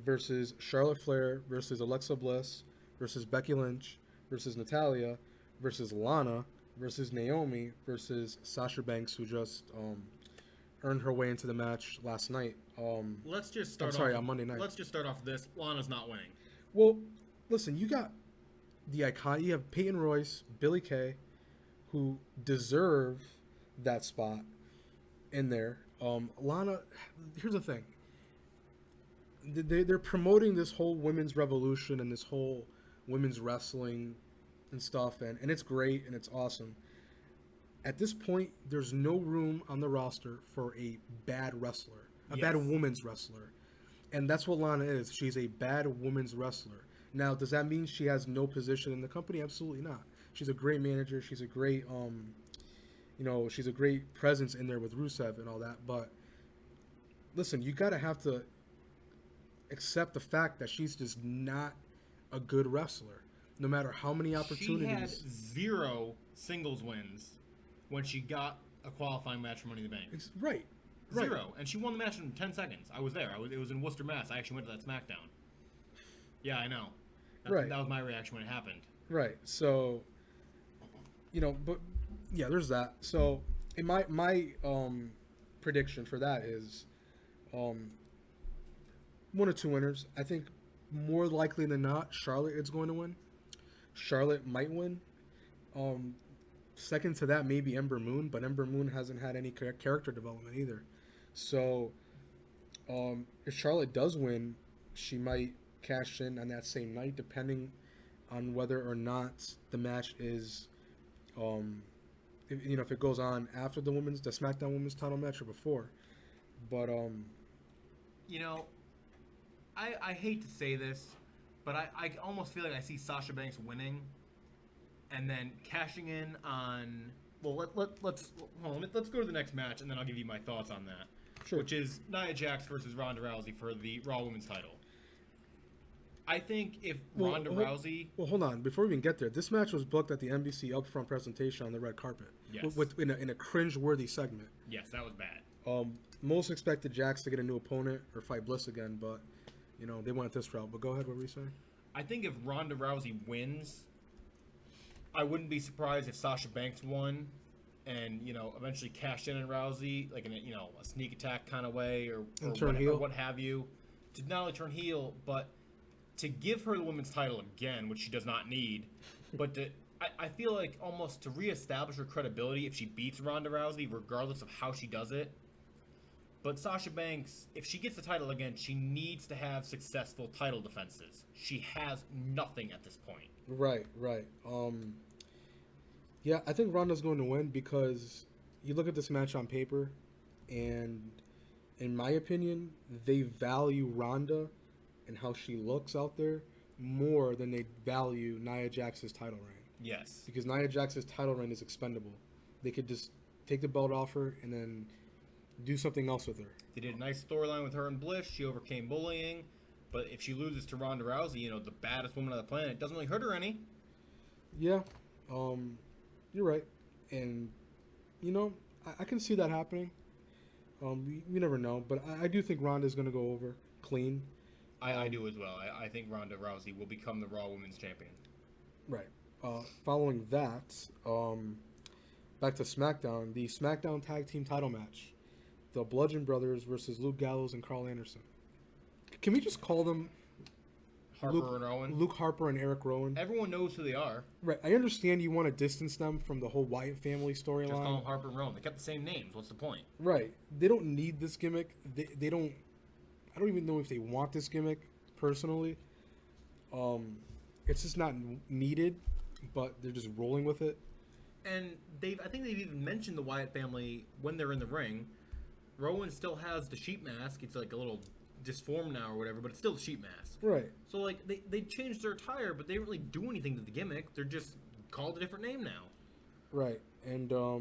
versus Charlotte Flair versus Alexa Bliss versus Becky Lynch versus Natalya versus Lana versus Naomi versus Sasha Banks, who just earned her way into the match last night. Let's just start. On Monday night. Let's just start off with this. Lana's not winning. Well, listen, you got the icon. You have Peyton Royce, Billie Kay, who deserve that spot in there. Lana, here's the thing. They're promoting this whole women's revolution and this whole women's wrestling and stuff, and it's great and it's awesome. At this point, there's no room on the roster for a bad wrestler, bad women's wrestler. And that's what Lana is. She's a bad women's wrestler. Now, does that mean she has no position in the company? Absolutely not. She's a great manager. She's a great, she's a great presence in there with Rusev and all that. But listen, you gotta have to accept the fact that she's just not a good wrestler. No matter how many opportunities. She had 0 singles wins when she got a qualifying match for Money in the Bank. Right. 0. And she won the match in 10 seconds. I was there. It was in Worcester, Mass. I actually went to that Smackdown. Yeah, I know. That was my reaction when it happened. Right. So, but yeah, there's that. So, in my prediction for that is 1 or 2 winners. I think more likely than not, Charlotte is going to win. Charlotte might win. Second to that, maybe Ember Moon, but Ember Moon hasn't had any character development either. So, if Charlotte does win, she might cash in on that same night, depending on whether or not the match is, if it goes on after the SmackDown Women's Title match or before. But I hate to say this, but I almost feel like I see Sasha Banks winning, and then cashing in on. Well, let's go to the next match, and then I'll give you my thoughts on that. Sure. Which is Nia Jax versus Ronda Rousey for the Raw Women's Title. I think if Ronda Rousey. Well, hold on. Before we even get there, this match was booked at the NBC upfront presentation on the red carpet. Yes. In a cringe-worthy segment. Yes, that was bad. Most expected Jax to get a new opponent or fight Bliss again, but they went this route. But go ahead. What were you saying? I think if Ronda Rousey wins, I wouldn't be surprised if Sasha Banks won, and eventually cashed in on Rousey, like in a sneak attack kind of way, or turn heel, or what have you, to not only turn heel, but to give her the women's title again, which she does not need, but I feel like almost to reestablish her credibility if she beats Ronda Rousey, regardless of how she does it. But Sasha Banks, if she gets the title again, she needs to have successful title defenses. She has nothing at this point. Right. Yeah, I think Ronda's going to win because you look at this match on paper, and in my opinion, they value Ronda and how she looks out there more than they value Nia Jax's title reign. Yes. Because Nia Jax's title reign is expendable. They could just take the belt off her and then do something else with her. They did a nice storyline with her and Bliss. She overcame bullying. But if she loses to Ronda Rousey, the baddest woman on the planet, it doesn't really hurt her any. Yeah. You're right. And, I can see that happening. We never know. But I do think Ronda's going to go over clean. I do as well. I think Ronda Rousey will become the Raw Women's Champion. Right. Following that, back to SmackDown, the SmackDown Tag Team title match. The Bludgeon Brothers versus Luke Gallows and Carl Anderson. Can we just call them Harper and Rowan? Luke Harper and Eric Rowan. Everyone knows who they are. Right. I understand you want to distance them from the whole Wyatt family storyline. Just call them Harper and Rowan. They kept the same names. What's the point? Right. They don't need this gimmick. They don't... I don't even know if they want this gimmick, personally. It's just not needed, but they're just rolling with it. And I think they've even mentioned the Wyatt family when they're in the ring. Rowan still has the sheep mask. It's like a little disformed now or whatever, but it's still the sheep mask. Right. So, like, they changed their attire, but they didn't really do anything to the gimmick. They're just called a different name now. Right. And, the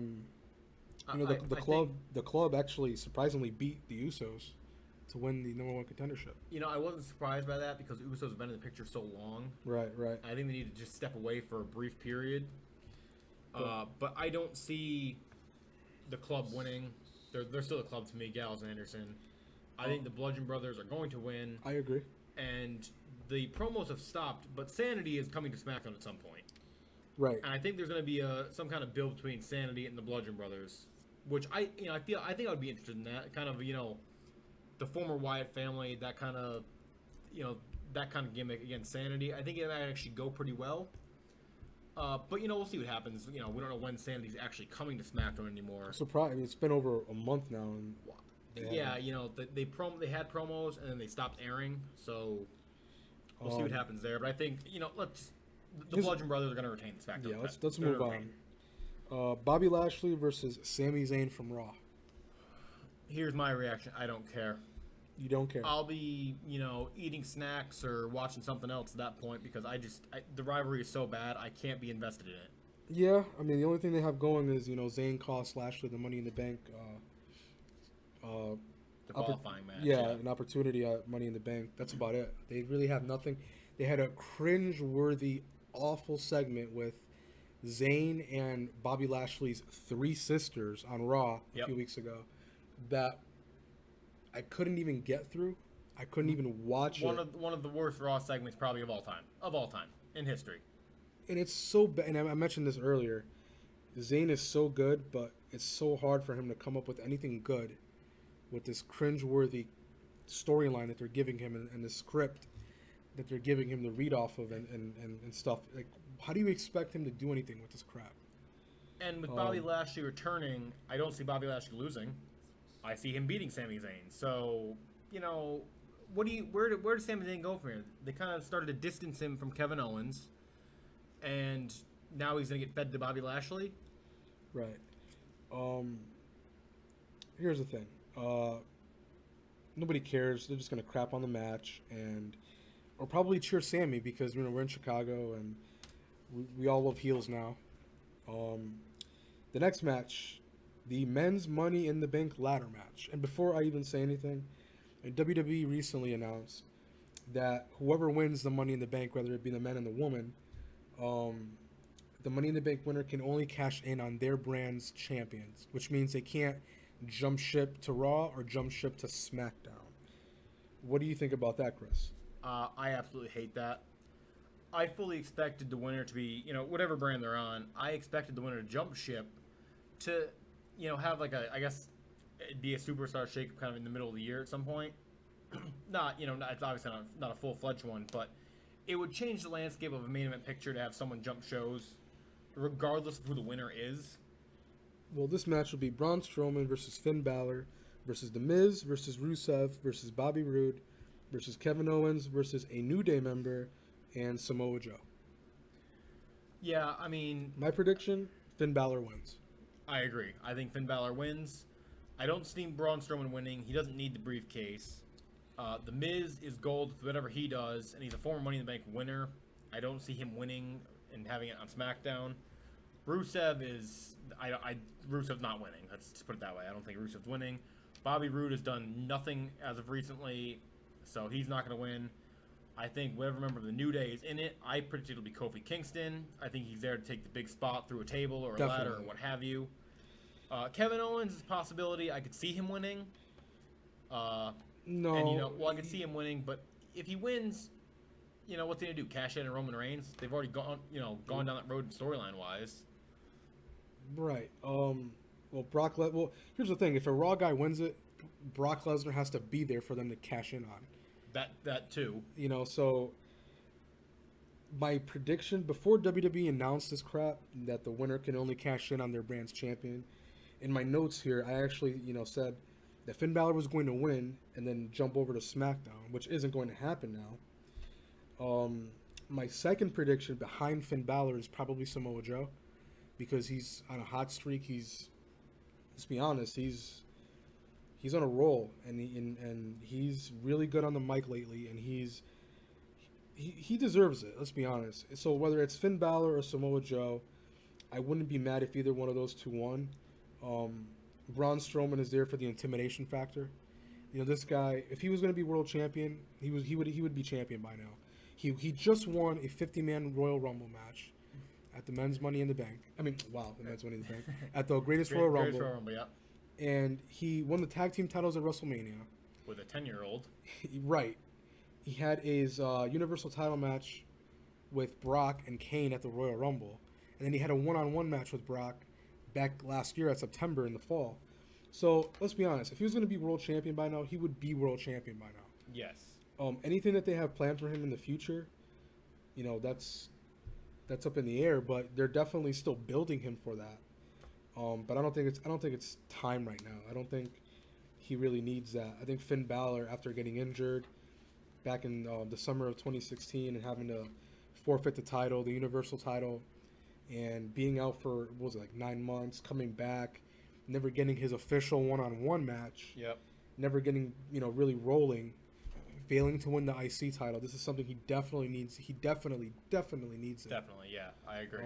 club actually surprisingly beat the Usos to win the number 1 contendership. I wasn't surprised by that because Usos have been in the picture so long. Right. I think they need to just step away for a brief period. But I don't see the club winning. They're still a club to me, Gallows and Anderson. I think the Bludgeon Brothers are going to win. I agree. And the promos have stopped, but Sanity is coming to SmackDown at some point. Right. And I think there's going to be some kind of build between Sanity and the Bludgeon Brothers, which I think I would be interested in that kind of the former Wyatt family, that kind of gimmick against Sanity. I think it might actually go pretty well. But we'll see what happens. We don't know when Sanity's actually coming to SmackDown anymore. Surprise! It's been over a month now, and yeah, they had promos and then they stopped airing, so we'll see what happens there. But I think the Bludgeon Brothers are going to retain the SmackDown. Yeah, let's move on. Bobby Lashley versus Sami Zayn from Raw. Here's my reaction. I don't care. You don't care. I'll be, eating snacks or watching something else at that point because the rivalry is so bad, I can't be invested in it. Yeah, I mean the only thing they have going is Zayn cost Lashley the Money in the Bank. The qualifying match. Yeah, an opportunity at Money in the Bank. That's about it. They really have nothing. They had a cringe-worthy, awful segment with Zayn and Bobby Lashley's three sisters on Raw a few weeks ago that I couldn't even get through. I couldn't even watch it. One of the worst Raw segments probably of all time in history. And it's so bad. And I mentioned this earlier. Zayn is so good, but it's so hard for him to come up with anything good with this cringe-worthy storyline that they're giving him and the script that they're giving him to read off of and stuff. Like, how do you expect him to do anything with this crap? And with Bobby Lashley returning, I don't see Bobby Lashley losing. I see him beating Sami Zayn. So, where does Sami Zayn go from here? They kind of started to distance him from Kevin Owens, and now he's going to get fed to Bobby Lashley? Right. Here's the thing. Nobody cares. They're just going to crap on the match or probably cheer Sammy because we're in Chicago and we all love heels now. The next match, the men's Money in the Bank ladder match. And before I even say anything, WWE recently announced that whoever wins the Money in the Bank, whether it be the men and the woman, the Money in the Bank winner can only cash in on their brand's champions, which means they can't jump ship to Raw or jump ship to SmackDown. What do you think about that, Chris? I absolutely hate that. I fully expected the winner to be, whatever brand they're on. I expected the winner to jump ship to, have I guess, it'd be a superstar shakeup kind of in the middle of the year at some point. It's obviously not a full-fledged one, but it would change the landscape of a main event picture to have someone jump shows, regardless of who the winner is. Well, this match will be Braun Strowman versus Finn Balor versus The Miz versus Rusev versus Bobby Roode versus Kevin Owens versus a New Day member and Samoa Joe. Yeah, I mean... My prediction, Finn Balor wins. I agree. I think Finn Balor wins. I don't see Braun Strowman winning. He doesn't need the briefcase. The Miz is gold with whatever he does, and he's a former Money in the Bank winner. I don't see him winning and having it on SmackDown. Rusev is... Rusev's not winning. Let's just put it that way. I don't think Rusev's winning. Bobby Roode has done nothing as of recently, so he's not going to win. I think whatever member of the New Day is in it, I predict it'll be Kofi Kingston. I think he's there to take the big spot through a table or a ladder or what have you. Kevin Owens is a possibility. I could see him winning. No. And, I could see him winning, but if he wins, what's he going to do? Cash in on Roman Reigns? They've already gone down that road storyline-wise. Right. Here's the thing. If a Raw guy wins it, Brock Lesnar has to be there for them to cash in on. That too. So my prediction before WWE announced this crap that the winner can only cash in on their brand's champion, in my notes here, I actually, said that Finn Balor was going to win and then jump over to SmackDown, which isn't going to happen now. My second prediction behind Finn Balor is probably Samoa Joe because he's on a hot streak. Let's be honest, he's on a roll, and he's really good on the mic lately, and he deserves it. Let's be honest. So whether it's Finn Balor or Samoa Joe, I wouldn't be mad if either one of those two won. Braun Strowman is there for the intimidation factor. This guy, if he was going to be world champion, he would be champion by now. He just won a 50-man Royal Rumble match at the men's Money in the Bank. The men's Money in the Bank at the Greatest Royal Rumble. Royal Rumble, yeah. And he won the tag team titles at WrestleMania. With a 10-year-old. Right. He had his Universal title match with Brock and Kane at the Royal Rumble. And then he had a one-on-one match with Brock back last year at September in the fall. So, let's be honest. If he was going to be world champion by now, he would be world champion by now. Yes. Anything that they have planned for him in the future, that's up in the air, but they're definitely still building him for that. But I don't think it's time right now. I don't think he really needs that. I think Finn Balor, after getting injured back in the summer of 2016 and having to forfeit the title, the Universal title, and being out for 9 months, coming back, never getting his official one-on-one match. Yep. never getting, really rolling, failing to win the IC title. This is something he definitely needs. He definitely needs it. Definitely, yeah, I agree.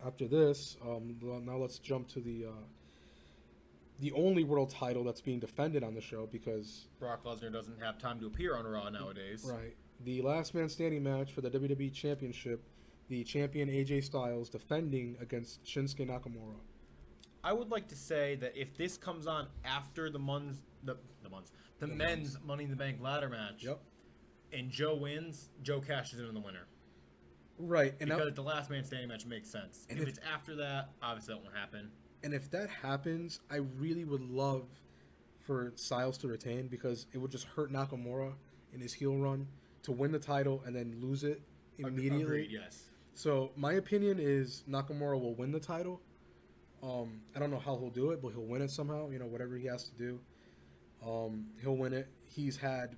After this, now let's jump to the only world title that's being defended on the show, because Brock Lesnar doesn't have time to appear on Raw nowadays. right, the last man standing match for the WWE Championship, the champion AJ Styles defending against Shinsuke Nakamura. I would like to say that if this comes on after the men's Money in the Bank ladder match, Yep. and Joe wins, Joe cashes in on the winner. Right, and Because the last man standing match makes sense. And if if- it's after that, obviously that won't happen. and if that happens, I really would love for Styles to retain, because it would just hurt Nakamura in his heel run to win the title and then lose it immediately. Agreed, yes. So my opinion is Nakamura will win the title. I don't know how he'll do it, but he'll win it somehow. Whatever he has to do, he'll win it. He's had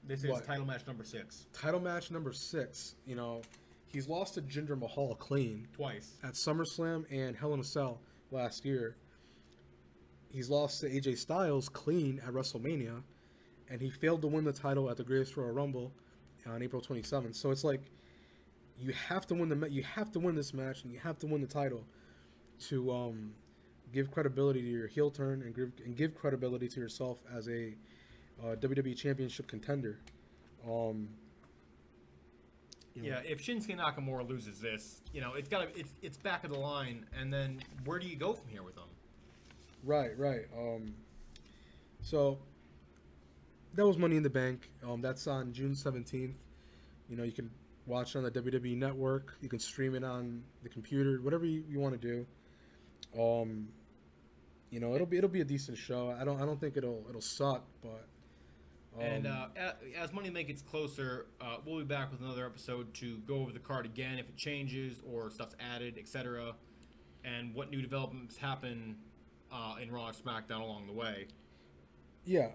This is title match number 6. title match number 6. He's lost to Jinder Mahal clean Twice. at SummerSlam and Hell in a Cell last year. He's lost to AJ Styles clean at WrestleMania, and he failed to win the title at the Greatest Royal Rumble on April 27th. So it's like you have to win you have to win this match, and you have to win the title to give credibility to your heel turn and give credibility to yourself as a WWE Championship contender. Yeah, if Shinsuke Nakamura loses this, it's back of the line, and then where do you go from here with him? Right. So that was Money in the Bank. That's on June 17th. You can watch it on the WWE Network. You can stream it on the computer, whatever you want to do. It'll be a decent show. I don't think it'll suck, but. And as Money in the Bank gets closer, we'll be back with another episode to go over the card again if it changes or stuff's added, etc., and what new developments happen in Raw and SmackDown along the way. Yeah.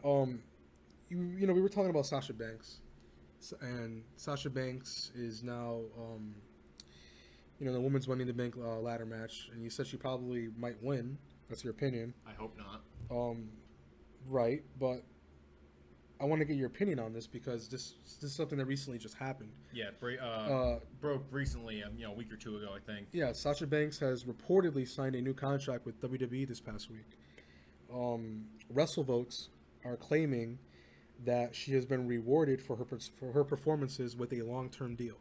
We were talking about Sasha Banks, and Sasha Banks is now the women's Money in the Bank ladder match, and you said she probably might win. That's your opinion. I hope not. Right, but I want to get your opinion on this, because this is something that recently just happened. Yeah, broke recently, a week or two ago, I think. Yeah, Sasha Banks has reportedly signed a new contract with WWE this past week. WrestleVotes are claiming that she has been rewarded for her performances with a long-term deal,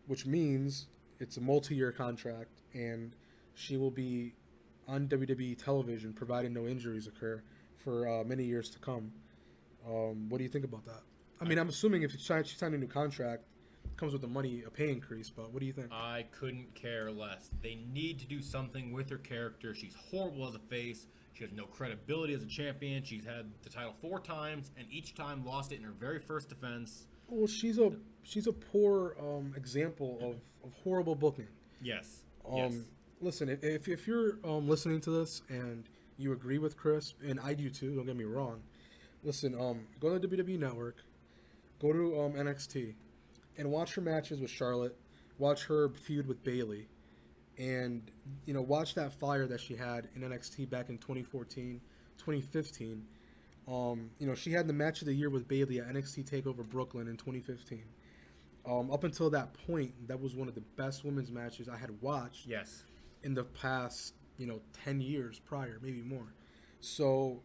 which means it's a multi-year contract, and she will be on WWE television, providing no injuries occur, for many years to come. What do you think about that? I mean, I'm assuming if she signed a new contract, it comes with a pay increase, but what do you think? I couldn't care less. They need to do something with her character. She's horrible as a face. She has no credibility as a champion. She's had the title 4 times, and each time lost it in her very first defense. Well, she's a poor example of horrible booking. Yes. Listen, if you're listening to this and you agree with Chris, and I do too, don't get me wrong, listen, go to the WWE Network, go to NXT, and watch her matches with Charlotte, watch her feud with Bayley, and watch that fire that she had in NXT back in 2014, 2015. She had the match of the year with Bayley at NXT TakeOver Brooklyn in 2015. Up until that point, that was one of the best women's matches I had watched. Yes. In the past 10 years prior, maybe more. So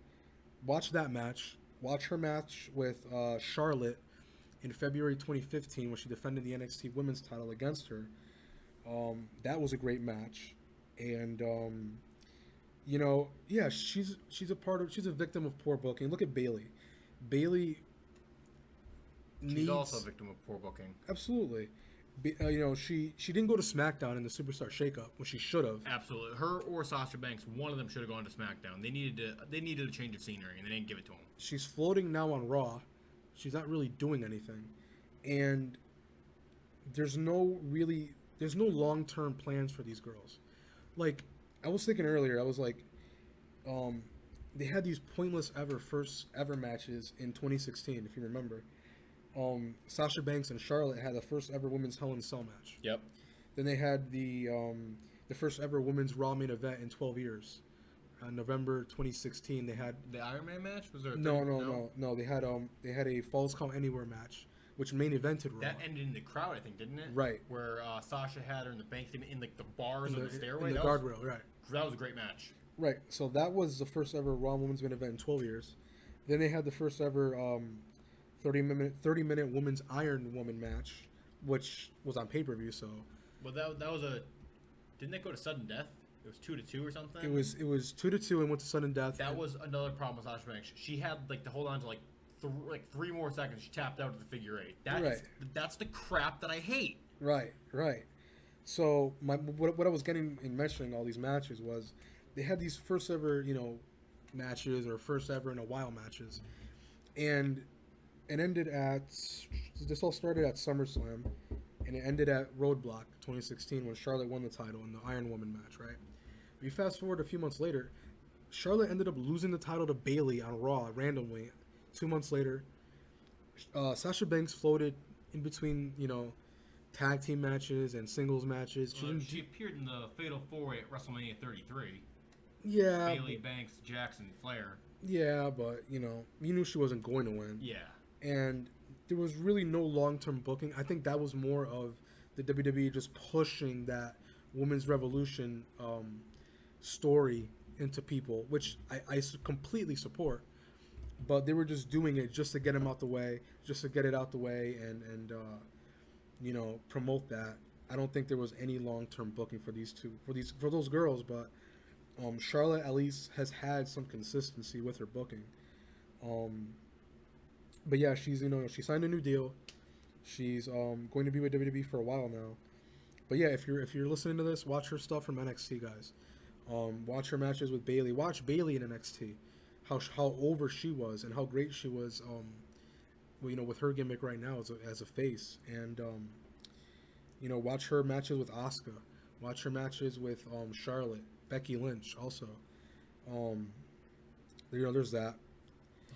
watch that match. Watch her match with Charlotte in February 2015 when she defended the NXT Women's title against her. That was a great match. And, she's a victim of poor booking. Look at Bayley. She's also a victim of poor booking. Absolutely. She didn't go to SmackDown in the Superstar Shakeup, which she should have. Absolutely, her or Sasha Banks, one of them should have gone to SmackDown. They needed a change of scenery, and they didn't give it to them. She's floating now on Raw. She's not really doing anything, and there's no long-term plans for these girls. Like I was thinking earlier, I was like, they had these pointless first ever matches in 2016, if you remember. Sasha Banks and Charlotte had the first ever women's Hell in a Cell match. Yep. Then they had the first ever women's Raw main event in 12 years November 2016. They had The Iron Man match was there? no. They had a Falls Count Anywhere match, which main evented Raw. That ended in the crowd, I think, didn't it? Right. Where Sasha had her in the bank in like the bars and the stairway. In the guardrail, right. That was a great match. Right. So that was the first ever Raw Women's main event in 12 years. Then they had the first ever 30-minute women's Iron Woman match, which was on pay-per-view. So. Well, that was a. Didn't they go to sudden death? It was 2-2 or something. It was 2-2 and went to sudden death. That was another problem with Sasha Banks. She had like to hold on to like 3 more seconds. She tapped out at the figure 8. That's the crap that I hate. Right. So what I was getting in mentioning all these matches was they had these first ever matches or first ever in a while matches, and it ended at this all started at SummerSlam, and it ended at Roadblock 2016 when Charlotte won the title in the Iron Woman match. Right. We fast forward a few months later, Charlotte ended up losing the title to Bayley on Raw randomly. 2 months later, Sasha Banks floated in between tag team matches and singles matches. She appeared in the Fatal 4-Way at WrestleMania 33. Yeah. Bayley, Banks, Jackson, Flair. Yeah, but you knew she wasn't going to win. Yeah. And there was really no long-term booking. I think that was more of the WWE just pushing that women's revolution story into people, which I completely support. But they were just doing it just to get him out the way, just to get it out the way, and promote that. I don't think there was any long-term booking for those girls. But Charlotte at least has had some consistency with her booking. But yeah, she's she signed a new deal. She's going to be with WWE for a while now. But yeah, if you're listening to this, watch her stuff from NXT, guys. Watch her matches with Bayley. Watch Bayley in NXT. How over she was and how great she was. With her gimmick right now as a face, and watch her matches with Asuka. Watch her matches with Charlotte, Becky Lynch also. There's that.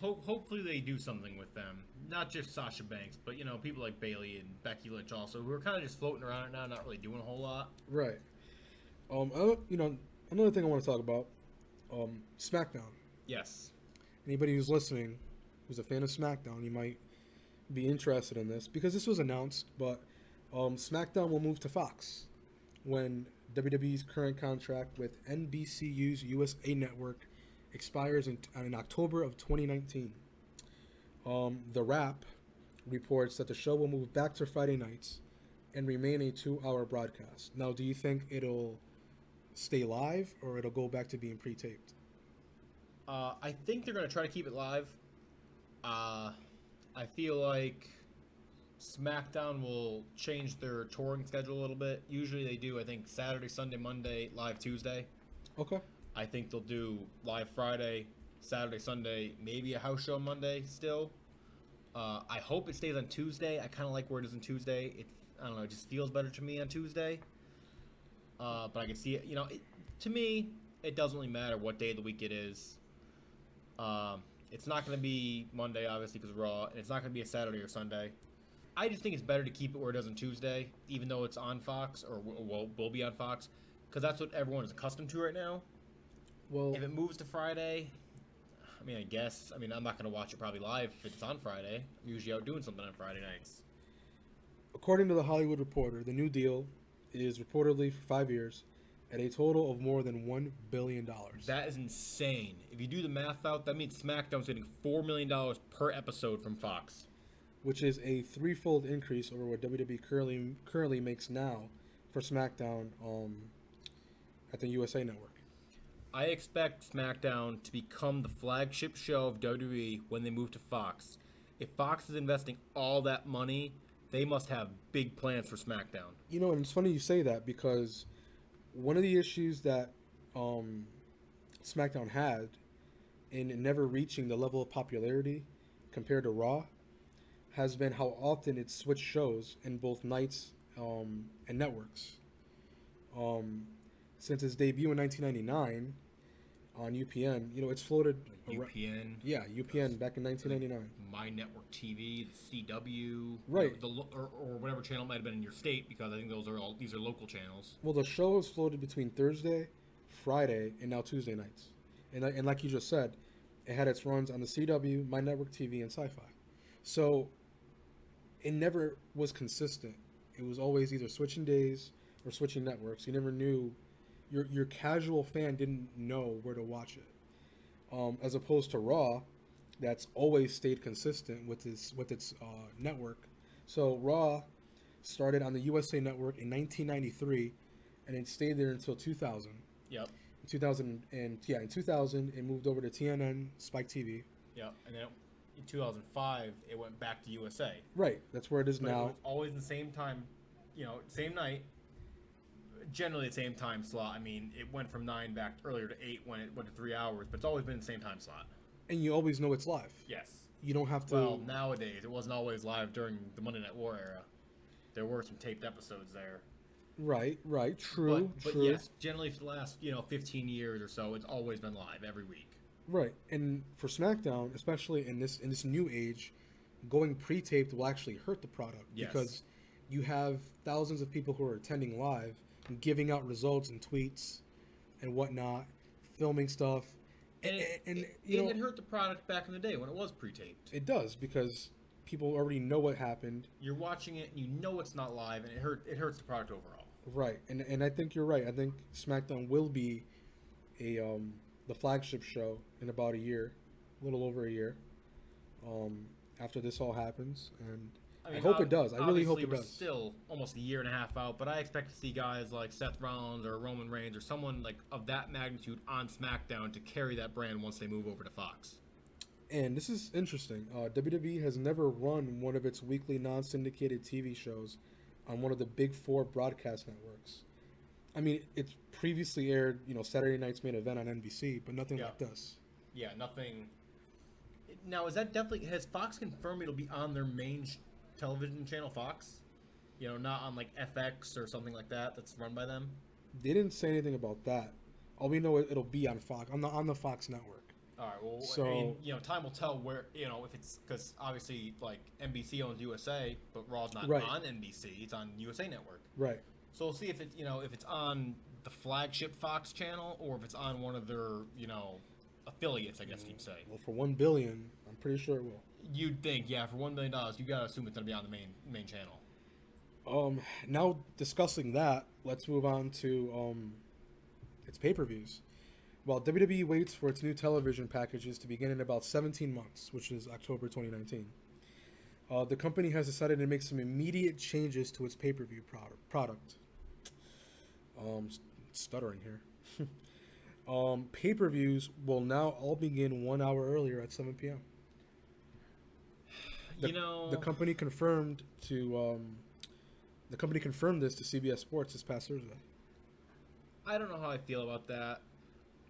Hopefully they do something with them. Not just Sasha Banks, but people like Bayley and Becky Lynch also, who are kind of just floating around it now, not really doing a whole lot. Right. Another thing I want to talk about, SmackDown. Yes. Anybody who's listening, who's a fan of SmackDown, you might be interested in this because this was announced, but SmackDown will move to Fox when WWE's current contract with NBCU's USA Network expires in October of 2019. The Wrap reports that the show will move back to Friday nights and remain a 2-hour broadcast. Now, do you think it'll stay live or it'll go back to being pre-taped? I think they're going to try to keep it live. I feel like SmackDown will change their touring schedule a little bit. Usually they do, I think, Saturday, Sunday, Monday, live Tuesday. Okay. I think they'll do live Friday, Saturday, Sunday, maybe a house show Monday still. I hope it stays on Tuesday. I kind of like where it is on Tuesday. I don't know, it just feels better to me on Tuesday. But I can see it, to me, it doesn't really matter what day of the week it is. It's not going to be Monday, obviously, because Raw, and it's not going to be a Saturday or Sunday. I just think it's better to keep it where it is on Tuesday, even though it's on Fox, or will be on Fox, because that's what everyone is accustomed to right now. Well, if it moves to Friday, I guess. I'm not going to watch it probably live if it's on Friday. I'm usually out doing something on Friday nights. According to The Hollywood Reporter, the new deal is reportedly for 5 years at a total of more than $1 billion. That is insane. If you do the math out, that means SmackDown's getting $4 million per episode from Fox. Which is a threefold increase over what WWE currently makes now for SmackDown at the USA Network. I expect SmackDown to become the flagship show of WWE when they move to Fox. If Fox is investing all that money, they must have big plans for SmackDown. And it's funny you say that because one of the issues that SmackDown had in never reaching the level of popularity compared to Raw has been how often it switched shows in both nights and networks. Since its debut in 1999 on UPN, it's floated... UPN? Yeah, UPN back in 1999. My Network TV, the CW... Right. Or whatever channel might have been in your state, because I think these are local channels. Well, the show is floated between Thursday, Friday, and now Tuesday nights. And like you just said, it had its runs on the CW, My Network TV, and Sci-Fi. So it never was consistent. It was always either switching days or switching networks. You never knew. Your casual fan didn't know where to watch it. As opposed to Raw, that's always stayed consistent with its network. So Raw started on the USA Network in 1993, and it stayed there until 2000. Yep. In 2000, it moved over to TNN Spike TV. Yep. And then in 2005, it went back to USA. Right. That's where it is But now. it was always the same time, same night. Generally the same time slot. I mean, it went from 9 back earlier to 8 when it went to 3 hours, but it's always been the same time slot. And you always know it's live. Yes. You don't have to. Well, nowadays, it wasn't always live during the Monday Night War era. There were some taped episodes there. Right. True. But yes, generally for the last, 15 years or so, it's always been live every week. Right. And for SmackDown, especially in this new age, going pre-taped will actually hurt the product. Yes. Because you have thousands of people who are attending live and giving out results and tweets and whatnot, filming stuff. And it hurt the product back in the day when it was pre-taped. It does, because people already know what happened. You're watching it and you know it's not live, and it hurts the product overall. Right, and I think you're right. I think SmackDown will be the flagship show in about a year, a little over a year, after this all happens, and I hope it does. I really hope it does. We're still almost a year and a half out, but I expect to see guys like Seth Rollins or Roman Reigns or someone like of that magnitude on SmackDown to carry that brand once they move over to Fox. And this is interesting. WWE has never run one of its weekly non-syndicated TV shows on one of the big 4 broadcast networks. I mean, it's previously aired, Saturday night's main event on NBC, but nothing like this. Yeah, nothing. Now, is that definitely, has Fox confirmed it'll be on their main television channel, Fox? Not on like FX or something like that that's run by them? They didn't say anything about that. All we know is it'll be on Fox, on the Fox network. All right. Well, so, I mean, time will tell where if it's, because obviously like NBC owns USA, but Raw's not on NBC; it's on USA Network. Right. So we'll see if it if it's on the flagship Fox channel or if it's on one of their affiliates, I guess you'd say. Well, for $1 billion, I'm pretty sure it will. You'd think, yeah, for $1 million, you gotta assume it's gonna be on the main channel. Now discussing that, let's move on to its pay-per-views. While WWE waits for its new television packages to begin in about 17 months, which is October 2019, the company has decided to make some immediate changes to its pay-per-view product. Stuttering here. Pay-per-views will now all begin 1 hour earlier at 7 p.m. The company confirmed this to CBS Sports this past Thursday. I don't know how I feel about that.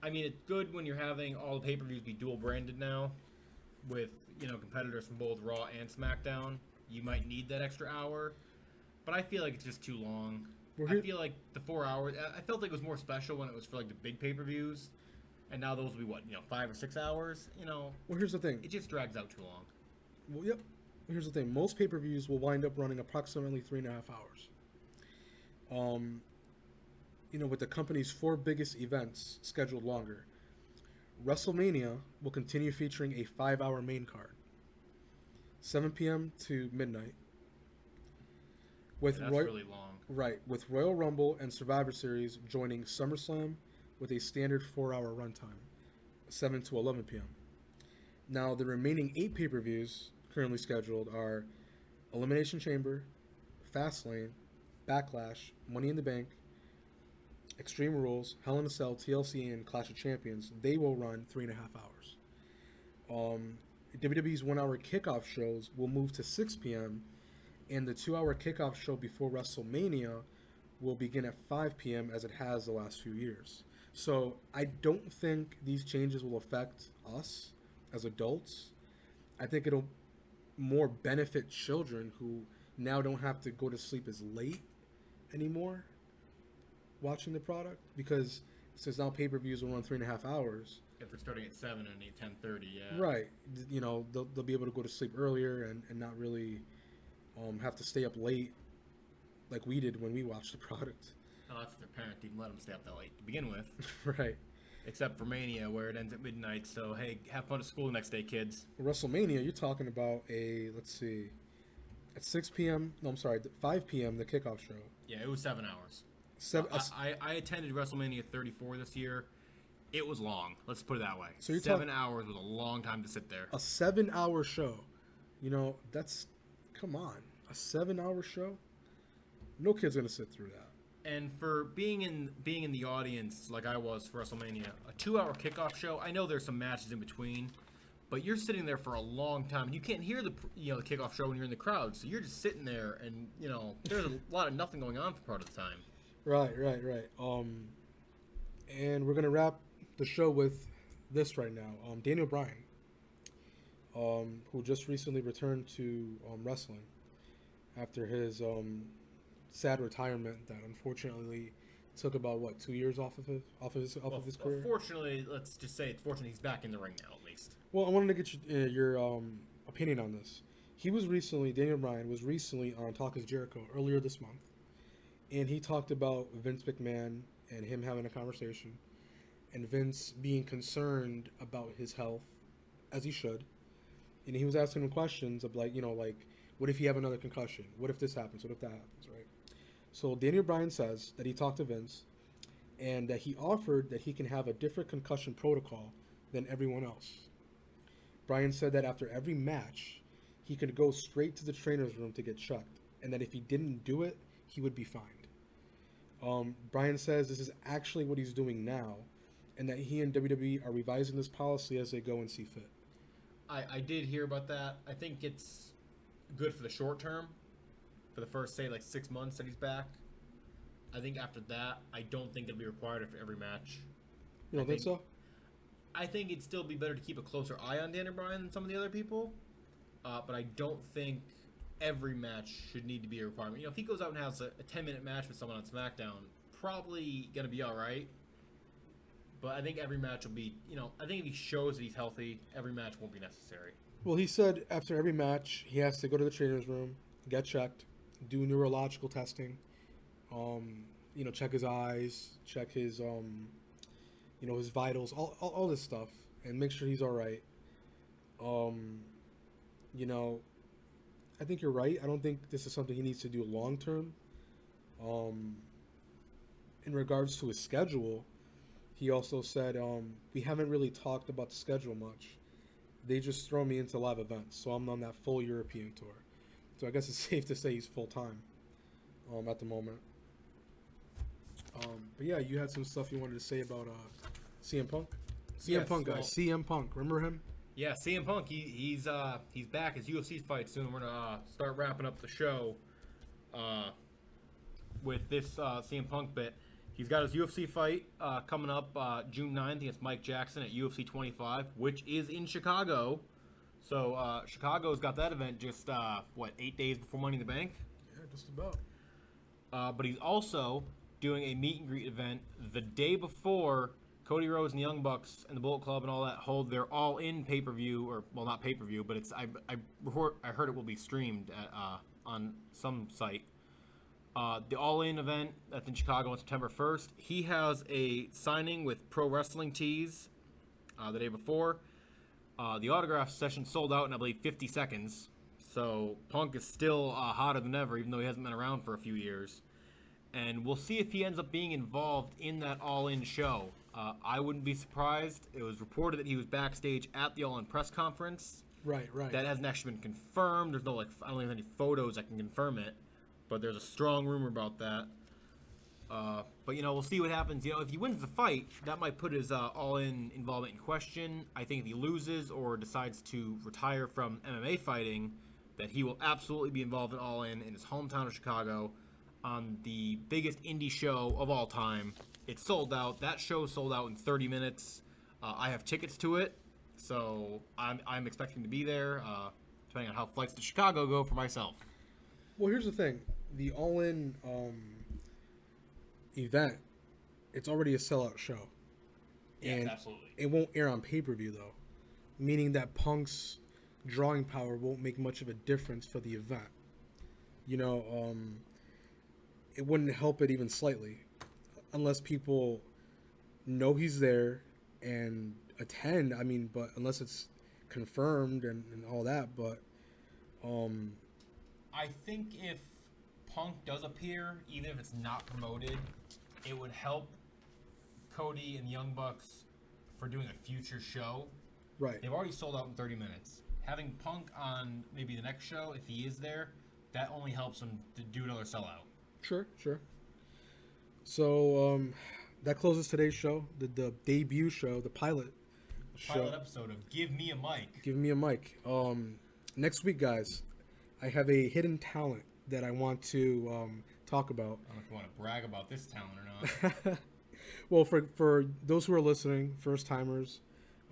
I mean, it's good when you're having all the pay-per-views be dual branded now, with competitors from both Raw and SmackDown. You might need that extra hour, but I feel like it's just too long. I feel like the 4 hours. I felt like it was more special when it was for like the big pay-per-views, and now those will be 5 or 6 hours. Well, here's the thing. It just drags out too long. Well, yep. Here's the thing. Most pay-per-views will wind up running approximately 3.5 hours. With the company's 4 biggest events scheduled longer, WrestleMania will continue featuring a 5-hour main card, 7 p.m. to midnight. That's really long. Right, with Royal Rumble and Survivor Series joining SummerSlam with a standard 4-hour runtime, 7 to 11 p.m. Now, the remaining 8 pay-per-views currently scheduled are Elimination Chamber, Fastlane, Backlash, Money in the Bank, Extreme Rules, Hell in a Cell, TLC, and Clash of Champions. They will run 3.5 hours. WWE's 1-hour kickoff shows will move to 6 p.m., and the 2-hour kickoff show before WrestleMania will begin at 5 p.m. as it has the last few years. So I don't think these changes will affect us as adults. I think it'll more benefit children who now don't have to go to sleep as late anymore watching the product, because since now pay-per-views will run 3.5 hours. If we're starting at 7 and 10:30, yeah. Right. They'll be able to go to sleep earlier and not really have to stay up late like we did when we watched the product. Oh, that's their parent even let them stay up that late to begin with. Right. Except for Mania, where it ends at midnight. So, hey, have fun at school the next day, kids. WrestleMania, you're talking about let's see, at 6 p.m. No, I'm sorry, 5 p.m. the kickoff show. Yeah, it was 7 hours. Seven. I attended WrestleMania 34 this year. It was long. Let's put it that way. So you're 7 hours was a long time to sit there. A 7-hour show. You know, come on. A 7-hour show? No kid's going to sit through that. And for being in the audience like I was for WrestleMania, a 2-hour kickoff show, I know there's some matches in between, but you're sitting there for a long time. And you can't hear the kickoff show when you're in the crowd. So you're just sitting there and, there's a lot of nothing going on for part of the time. Right. And we're going to wrap the show with this right now. Daniel Bryan, who just recently returned to wrestling after his sad retirement that unfortunately took about 2 years off of his career. Fortunately, let's just say it's fortunate he's back in the ring now at least. Well, I wanted to get your opinion on this. Daniel Bryan was recently on Talk is Jericho earlier this month, and he talked about Vince McMahon and him having a conversation, and Vince being concerned about his health, as he should, and he was asking him questions of like, what if you have another concussion? What if this happens? What if that happens, right? So Daniel Bryan says that he talked to Vince and that he offered that he can have a different concussion protocol than everyone else. Bryan said that after every match, he could go straight to the trainer's room to get checked, and that if he didn't do it, he would be fined. Bryan says this is actually what he's doing now, and that he and WWE are revising this policy as they go and see fit. I did hear about that. I think it's good for the short term, for the first, say, 6 months that he's back. I think after that, I don't think it'll be required for every match. You don't think so? I think it'd still be better to keep a closer eye on Daniel Bryan than some of the other people, but I don't think every match should need to be a requirement. If he goes out and has a 10-minute match with someone on SmackDown, probably going to be all right. But I think every match will be, I think if he shows that he's healthy, every match won't be necessary. Well, he said after every match, he has to go to the trainer's room, get checked, do neurological testing, check his eyes, check his, his vitals, all this stuff, and make sure he's all right. I think you're right. I don't think this is something he needs to do long term. In regards to his schedule, he also said, we haven't really talked about the schedule much. They just throw me into live events, so I'm on that full European tour. So I guess it's safe to say he's full-time at the moment. But yeah, you had some stuff you wanted to say about CM Punk? CM Punk, guys. CM Punk. Remember him? Yeah, CM Punk. He's back. His UFC fight soon. We're gonna start wrapping up the show with this CM Punk bit. He's got his UFC fight coming up June 9th against Mike Jackson at UFC 25, which is in Chicago. So Chicago's got that event just 8 days before Money in the Bank? Yeah, just about. But he's also doing a meet and greet event the day before Cody Rhodes and the Young Bucks and the Bullet Club and all that hold their all-in pay-per-view, or well, not pay-per-view, but it's I heard it will be streamed on some site. The all-in event that's in Chicago on September 1st. He has a signing with Pro Wrestling Tees the day before. The autograph session sold out in, I believe, 50 seconds. So Punk is still hotter than ever, even though he hasn't been around for a few years. And we'll see if he ends up being involved in that all-in show. I wouldn't be surprised. It was reported that he was backstage at the all-in press conference. Right. That hasn't actually been confirmed. There's no, I don't have any photos that can confirm it. But there's a strong rumor about that. But, we'll see what happens. If he wins the fight, that might put his all-in involvement in question. I think if he loses or decides to retire from MMA fighting, that he will absolutely be involved in all-in his hometown of Chicago on the biggest indie show of all time. It's sold out. That show sold out in 30 minutes. I have tickets to it, so I'm expecting to be there, depending on how flights to Chicago go for myself. Well, here's the thing. The all-in event, it's already a sellout show. Yes, and absolutely. It won't air on pay-per-view, though, meaning that Punk's drawing power won't make much of a difference for the event. It wouldn't help it even slightly unless people know he's there and attend. I mean, but unless it's confirmed and all that, but I think if Punk does appear, even if it's not promoted, it would help Cody and Young Bucks for doing a future show. right. They've already sold out in 30 minutes. Having Punk on maybe the next show, if he is there, that only helps him to do another sellout. Sure. So that closes today's show, the debut show, the pilot Pilot episode of Give Me a Mic. Give me a mic. Next week, guys, I have a hidden talent that I want to talk about. I don't know if you want to brag about this talent or not. Well, for those who are listening, first timers,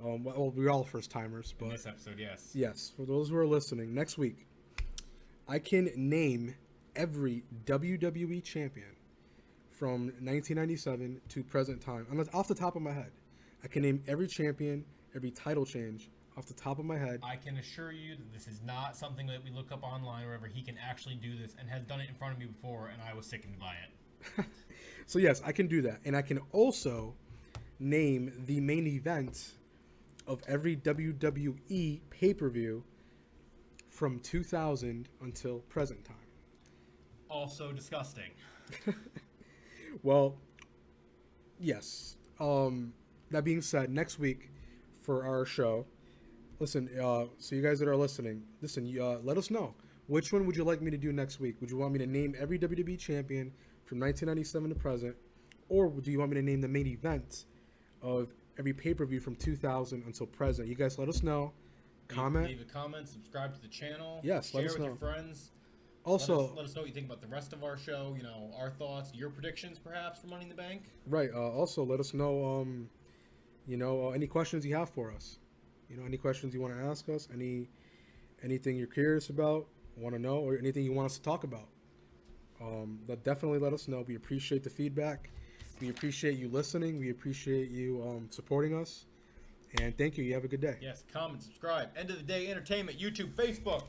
well, we're all first timers, but In this episode, yes. yes, for those who are listening, next week, I can name every WWE champion from 1997 to present time. Off the top of my head, I can name every champion, every title change off the top of my head. I can assure you that this is not something that we look up online or wherever. He can actually do this and has done it in front of me before, and I was sickened by it. So yes, I can do that, and I can also name the main event of every WWE pay-per-view from 2000 until present time. Also disgusting. Well, yes. That being said, next week for our show, listen, so you guys that are listening, listen, let us know. Which one would you like me to do next week? Would you want me to name every WWE champion from 1997 to present? Or do you want me to name the main event of every pay-per-view from 2000 until present? You guys let us know. Comment. Leave a comment. Subscribe to the channel. Yes, share let us with know. your friends. Also, let us know what you think about the rest of our show. You know, our thoughts, your predictions, perhaps, for Money in the Bank. right. Also, let us know. Any questions you have for us. Any questions you want to ask us. Anything you're curious about, want to know, or anything you want us to talk about. Definitely let us know. We appreciate the feedback. We appreciate you listening. We appreciate you supporting us. And thank you. You have a good day. Yes, comment, subscribe. End of the day entertainment. YouTube, Facebook.